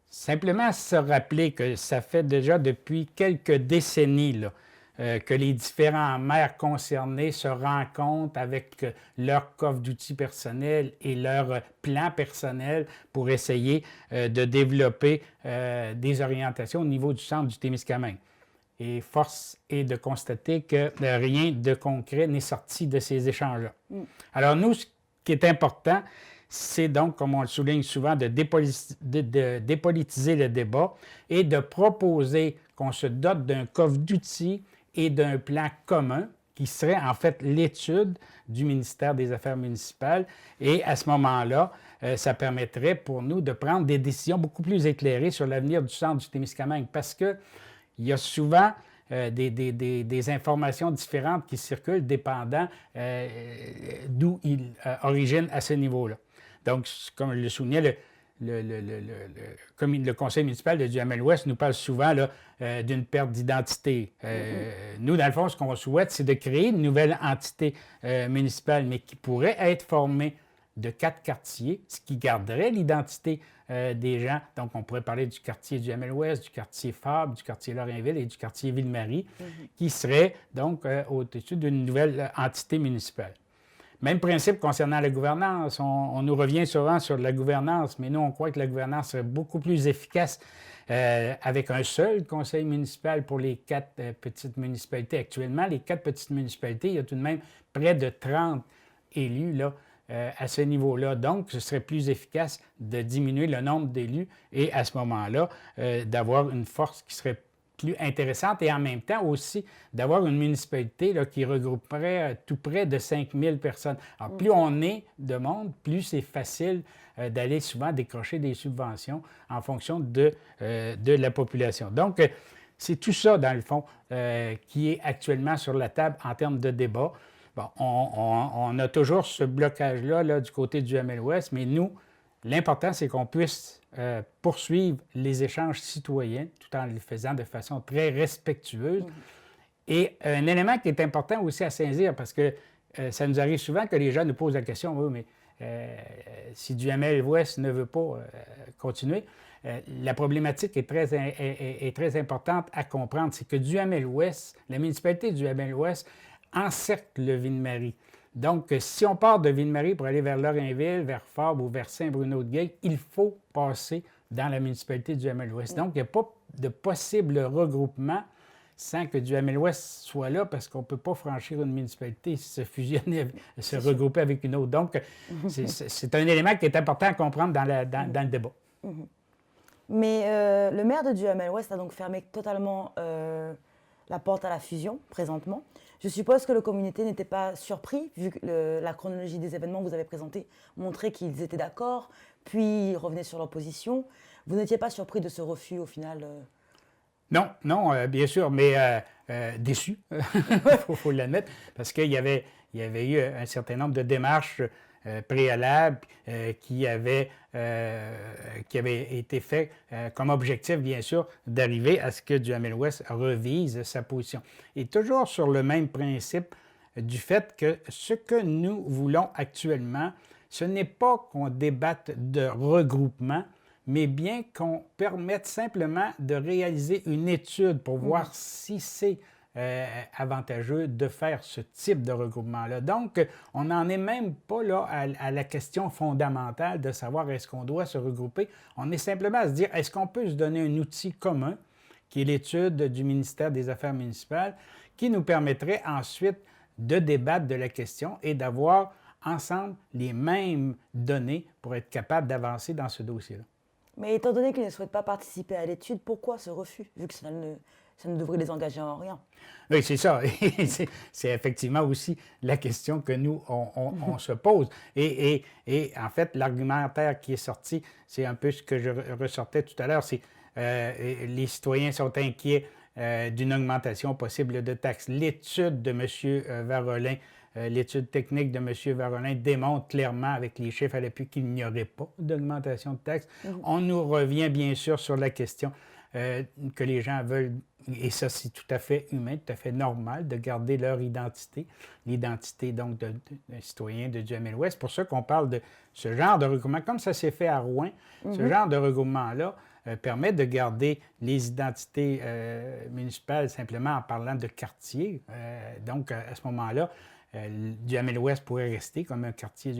Simplement se rappeler que ça fait déjà depuis quelques décennies là, que les différents maires concernés se rencontrent avec leur coffre d'outils personnels et leur plan personnel pour essayer de développer des orientations au niveau du centre du Témiscamingue. Et force est de constater que rien de concret n'est sorti de ces échanges-là. Alors nous, ce qui est important, c'est donc, comme on le souligne souvent, de dépolitiser le débat et de proposer qu'on se dote d'un coffre d'outils et d'un plan commun qui serait en fait l'étude du ministère des Affaires municipales. Et à ce moment-là, ça permettrait pour nous de prendre des décisions beaucoup plus éclairées sur l'avenir du centre du Témiscamingue parce qu'il y a souvent des informations différentes qui circulent dépendant d'où ils originent à ce niveau-là. Donc, comme le soulignait le conseil municipal de Duhamel-Ouest nous parle souvent d'une perte d'identité. Nous, dans le fond, ce qu'on souhaite, c'est de créer une nouvelle entité municipale, mais qui pourrait être formée de 4 quartiers, ce qui garderait l'identité des gens. Donc, on pourrait parler du quartier Duhamel-Ouest, du quartier Fabre, du quartier Lorrainville et du quartier Ville-Marie, qui seraient donc au-dessus d'une nouvelle entité municipale. Même principe concernant la gouvernance. On nous revient souvent sur la gouvernance, mais nous, on croit que la gouvernance serait beaucoup plus efficace avec un seul conseil municipal pour les 4 petites municipalités. Actuellement, les 4 petites municipalités, il y a tout de même près de 30 élus là, à ce niveau-là. Donc, ce serait plus efficace de diminuer le nombre d'élus et à ce moment-là, d'avoir une force qui serait plus intéressante et en même temps aussi d'avoir une municipalité là, qui regrouperait tout près de 5000 personnes. Alors, plus on est de monde, plus c'est facile d'aller souvent décrocher des subventions en fonction de la population. Donc, c'est tout ça, dans le fond, qui est actuellement sur la table en termes de débat. Bon, on a toujours ce blocage-là là, du côté du Duhamel-Ouest, mais nous, l'important, c'est qu'on puisse poursuivre les échanges citoyens tout en le faisant de façon très respectueuse. Et un élément qui est important aussi à saisir, parce que ça nous arrive souvent que les gens nous posent la question, oui, mais si Duhamel-Ouest ne veut pas continuer, la problématique est très importante à comprendre. C'est que Duhamel-Ouest, la municipalité de Duhamel-Ouest encercle le Ville-Marie. Donc, si on part de Ville-Marie pour aller vers Lorrainville, vers Fabre ou vers Saint-Bruno-de-Gueil, il faut passer dans la municipalité du Duhamel-Ouest. Donc, il n'y a pas de possible regroupement sans que Duhamel-Ouest soit là parce qu'on ne peut pas franchir une municipalité, se fusionner, se regrouper avec une autre. Donc, c'est un élément qui est important à comprendre dans le débat. Mais le maire de Duhamel-Ouest a donc fermé totalement la porte à la fusion présentement. Je suppose que le comité n'était pas surpris, vu que la chronologie des événements que vous avez présentés montrait qu'ils étaient d'accord, puis ils revenaient sur leur position. Vous n'étiez pas surpris de ce refus au final Non, bien sûr, mais déçu, il faut l'admettre, parce qu'il y avait eu un certain nombre de démarches préalables qui avaient été faites comme objectif, bien sûr, d'arriver à ce que Duhamel-Ouest revise sa position. Et toujours sur le même principe du fait que ce que nous voulons actuellement, ce n'est pas qu'on débatte de regroupement, mais bien qu'on permette simplement de réaliser une étude pour voir si c'est avantageux de faire ce type de regroupement-là. Donc, on n'en est même pas là à la question fondamentale de savoir est-ce qu'on doit se regrouper. On est simplement à se dire, est-ce qu'on peut se donner un outil commun, qui est l'étude du ministère des Affaires municipales, qui nous permettrait ensuite de débattre de la question et d'avoir ensemble les mêmes données pour être capable d'avancer dans ce dossier-là. Mais étant donné qu'ils ne souhaitent pas participer à l'étude, pourquoi ce refus, vu que ça ne devrait les engager en rien? Oui, c'est ça. C'est effectivement aussi la question que nous, on se pose. Et en fait, l'argumentaire qui est sorti, c'est un peu ce que je ressortais tout à l'heure, c'est les citoyens sont inquiets d'une augmentation possible de taxes. L'étude de M. Varolin, l'étude technique de M. Varolin démontre clairement avec les chiffres à l'appui qu'il n'y aurait pas d'augmentation de taxes. On nous revient bien sûr sur la question que les gens veulent, et ça c'est tout à fait humain, tout à fait normal de garder leur identité, l'identité donc d'un citoyen de Duhamel-Ouest. C'est pour ça qu'on parle de ce genre de regroupement, comme ça s'est fait à Rouen, ce genre de regroupement-là permet de garder les identités municipales simplement en parlant de quartier. Donc, à ce moment-là, Duhamel-Ouest pourrait rester comme un quartier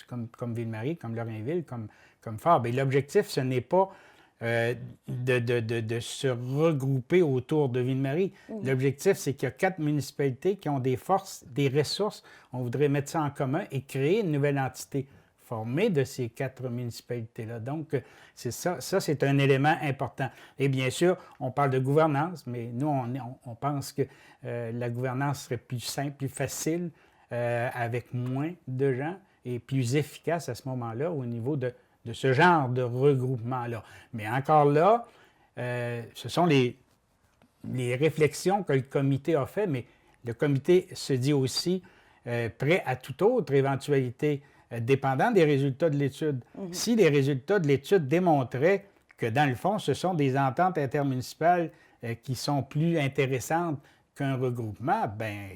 comme Ville-Marie, comme Lorrainville, comme Fabre. Et l'objectif, ce n'est pas de se regrouper autour de Ville-Marie. L'objectif, c'est qu'il y a 4 municipalités qui ont des forces, des ressources. On voudrait mettre ça en commun et créer une nouvelle entité formée de ces 4 municipalités-là. Donc, c'est ça. Ça, c'est un élément important. Et bien sûr, on parle de gouvernance, mais nous, on pense que la gouvernance serait plus simple, plus facile, avec moins de gens et plus efficace à ce moment-là au niveau de ce genre de regroupement-là. Mais encore là, ce sont les réflexions que le comité a fait, mais le comité se dit aussi prêt à toute autre éventualité dépendant des résultats de l'étude. Si les résultats de l'étude démontraient que, dans le fond, ce sont des ententes intermunicipales qui sont plus intéressantes qu'un regroupement, bien,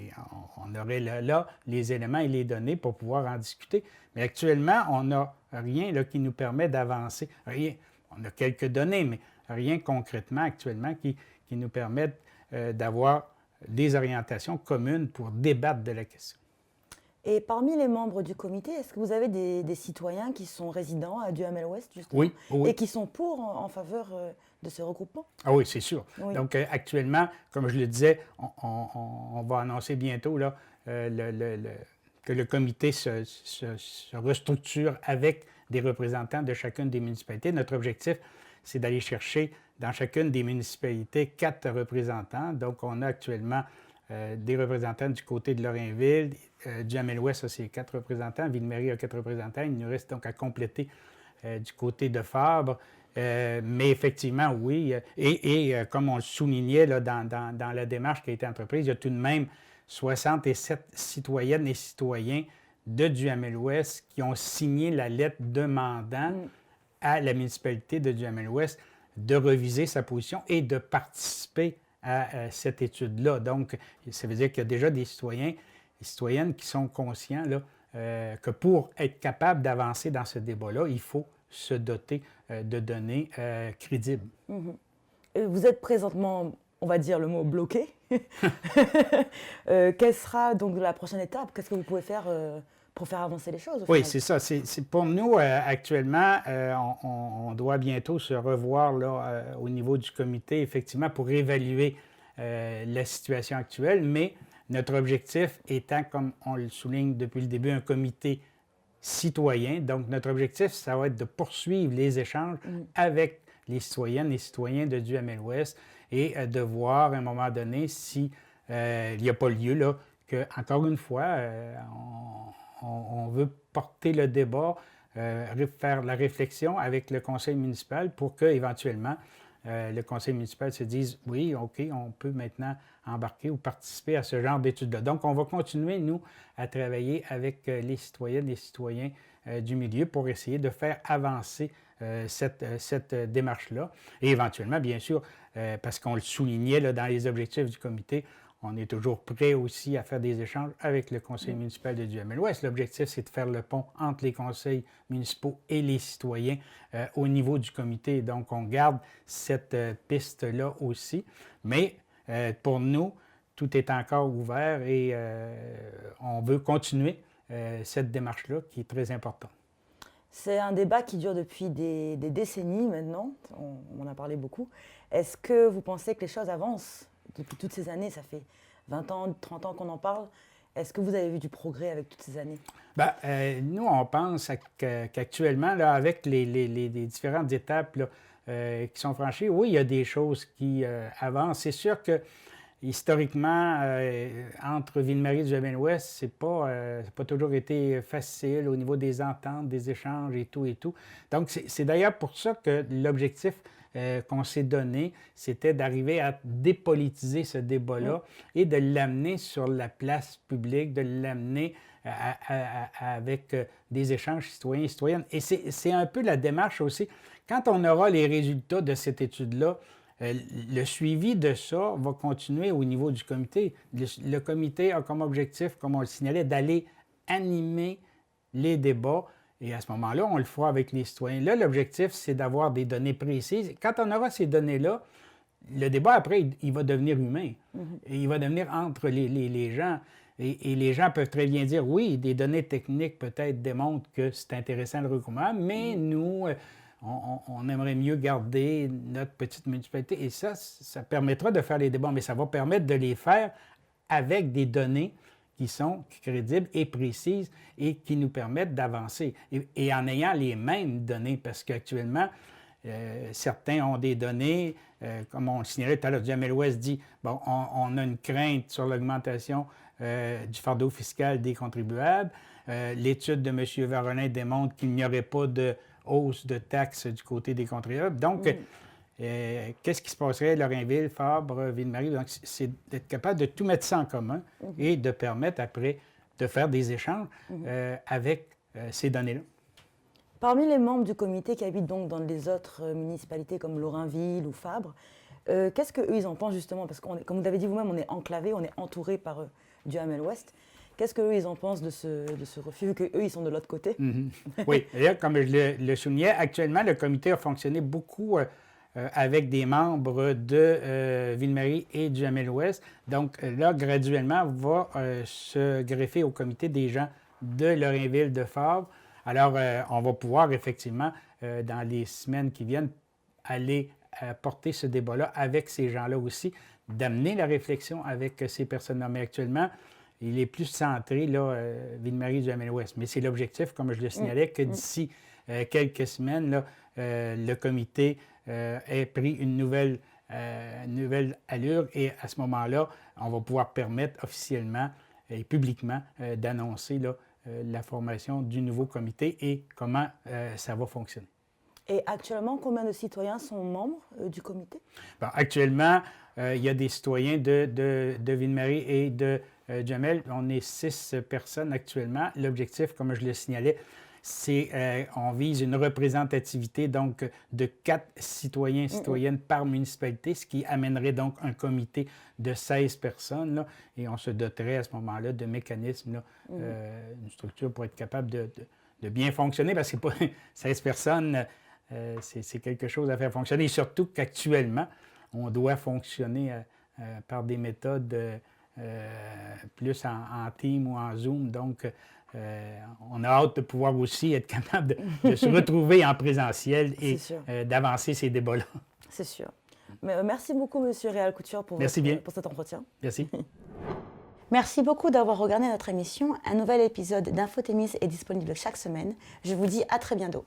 on aurait là les éléments et les données pour pouvoir en discuter. Mais actuellement, on n'a rien là, qui nous permet d'avancer. Rien. On a quelques données, mais rien concrètement actuellement qui nous permettent d'avoir des orientations communes pour débattre de la question. Et parmi les membres du comité, est-ce que vous avez des citoyens qui sont résidents à Duhamel-Ouest, justement? Oui, oui. Et qui sont en faveur de ce regroupement? Ah oui, c'est sûr. Oui. Donc, actuellement, comme je le disais, on va annoncer bientôt là, que le comité se restructure avec des représentants de chacune des municipalités. Notre objectif, c'est d'aller chercher dans chacune des municipalités 4 représentants. Donc, on a actuellement des représentants du côté de Lorrainville. Duhamel-Ouest a ses 4 représentants. Ville-Marie a 4 représentants. Il nous reste donc à compléter du côté de Fabre. Mais effectivement, oui. Et comme on le soulignait là, dans la démarche qui a été entreprise, il y a tout de même 67 citoyennes et citoyens de Duhamel-Ouest qui ont signé la lettre demandant à la municipalité de Duhamel-Ouest de reviser sa position et de participer à cette étude-là. Donc, ça veut dire qu'il y a déjà des citoyens et citoyennes qui sont conscients là, que pour être capable d'avancer dans ce débat-là, il faut se doter de données crédibles. Vous êtes présentement, on va dire le mot bloqué. Quelle sera donc la prochaine étape? Qu'est-ce que vous pouvez faire pour faire avancer les choses? Oui, c'est ça. C'est pour nous, actuellement, on doit bientôt se revoir là, au niveau du comité, effectivement, pour évaluer la situation actuelle, mais notre objectif étant, comme on le souligne depuis le début, un comité citoyen. Donc, notre objectif, ça va être de poursuivre les échanges avec les citoyennes et citoyens de Duhamel-Ouest et de voir à un moment donné si il n'y a pas lieu, là, que, encore une fois, on veut porter le débat, faire la réflexion avec le conseil municipal pour qu'éventuellement, le conseil municipal se dise « Oui, OK, on peut maintenant embarquer ou participer à ce genre d'études-là. » Donc, on va continuer, nous, à travailler avec les citoyennes et les citoyens du milieu pour essayer de faire avancer cette démarche-là. Et éventuellement, bien sûr, parce qu'on le soulignait là, dans les objectifs du comité, on est toujours prêt aussi à faire des échanges avec le conseil municipal de Duhamel-Ouest. L'objectif, c'est de faire le pont entre les conseils municipaux et les citoyens au niveau du comité. Donc, on garde cette piste-là aussi. Mais pour nous, tout est encore ouvert et on veut continuer cette démarche-là qui est très importante. C'est un débat qui dure depuis des décennies maintenant, on en a parlé beaucoup. Est-ce que vous pensez que les choses avancent depuis toutes ces années? Ça fait 20 ans, 30 ans qu'on en parle. Est-ce que vous avez vu du progrès avec toutes ces années? Bien, nous, on pense qu'actuellement, là, avec les différentes étapes là, qui sont franchies, oui, il y a des choses qui avancent. C'est sûr que historiquement, entre Ville-Marie et Duhamel-Ouest, c'est pas toujours été facile au niveau des ententes, des échanges et tout et tout. Donc, c'est d'ailleurs pour ça que l'objectif qu'on s'est donné, c'était d'arriver à dépolitiser ce débat-là et de l'amener sur la place publique, de l'amener avec des échanges citoyens et citoyennes. Et c'est un peu la démarche aussi. Quand on aura les résultats de cette étude-là, le suivi de ça va continuer au niveau du comité. Le comité a comme objectif, comme on le signalait, d'aller animer les débats. Et à ce moment-là, on le fera avec les citoyens. Là, l'objectif, c'est d'avoir des données précises. Quand on aura ces données-là, le débat, après, il va devenir humain. Et il va devenir entre les gens. Et les gens peuvent très bien dire, oui, des données techniques peut-être démontrent que c'est intéressant le regroupement, mais nous, on aimerait mieux garder notre petite municipalité. Et ça permettra de faire les débats, mais ça va permettre de les faire avec des données qui sont crédibles et précises et qui nous permettent d'avancer. Et en ayant les mêmes données, parce qu'actuellement, certains ont des données, comme on le signalait tout à l'heure, Duhamel-Ouest dit, bon, on a une crainte sur l'augmentation du fardeau fiscal des contribuables. L'étude de M. Varonin démontre qu'il n'y aurait pas de hausse de taxes du côté des contribuables. Donc, qu'est-ce qui se passerait à Lorrainville, Fabre, Ville-Marie? Donc, c'est d'être capable de tout mettre ça en commun et de permettre après de faire des échanges avec ces données-là. Parmi les membres du comité qui habitent donc dans les autres municipalités comme Lorrainville ou Fabre, qu'est-ce qu'eux, ils en pensent justement? Parce que, comme vous l'avez dit vous-même, on est enclavé, on est entouré par Duhamel-Ouest. Qu'est-ce qu'eux, ils en pensent de ce refus, vu qu'eux, ils sont de l'autre côté? Oui, d'ailleurs, comme je le soulignais, actuellement, le comité a fonctionné beaucoup avec des membres de Ville-Marie et Duhamel-Ouest. Donc là, graduellement, va se greffer au comité des gens de Lorrainville, de Fabre. Alors, on va pouvoir effectivement, dans les semaines qui viennent, aller porter ce débat-là avec ces gens-là aussi, d'amener la réflexion avec ces personnes-là. Mais actuellement, il est plus centré, là, Ville-Marie, Duhamel-Ouest. Mais c'est l'objectif, comme je le signalais, que d'ici quelques semaines, là, le comité ait pris une nouvelle allure et à ce moment-là, on va pouvoir permettre officiellement et publiquement d'annoncer là, la formation du nouveau comité et comment ça va fonctionner. Et actuellement, combien de citoyens sont membres du comité? Bon, actuellement, il y a des citoyens de Ville-Marie et de Duhamel. On est 6 personnes actuellement. L'objectif, comme je le signalais, c'est on vise une représentativité donc de 4 citoyens et citoyennes par municipalité, ce qui amènerait donc un comité de 16 personnes. Là, et on se doterait à ce moment-là de mécanismes, là, une structure pour être capable de bien fonctionner, parce que pas 16 personnes, c'est quelque chose à faire fonctionner. Et surtout qu'actuellement, on doit fonctionner par des méthodes plus en team ou en Zoom. Donc, on a hâte de pouvoir aussi être capable de se retrouver en présentiel et d'avancer ces débats-là. C'est sûr. Mais, merci beaucoup, M. Réal-Couture, pour cet entretien. Merci. Merci beaucoup d'avoir regardé notre émission. Un nouvel épisode d'Infotémis est disponible chaque semaine. Je vous dis à très bientôt.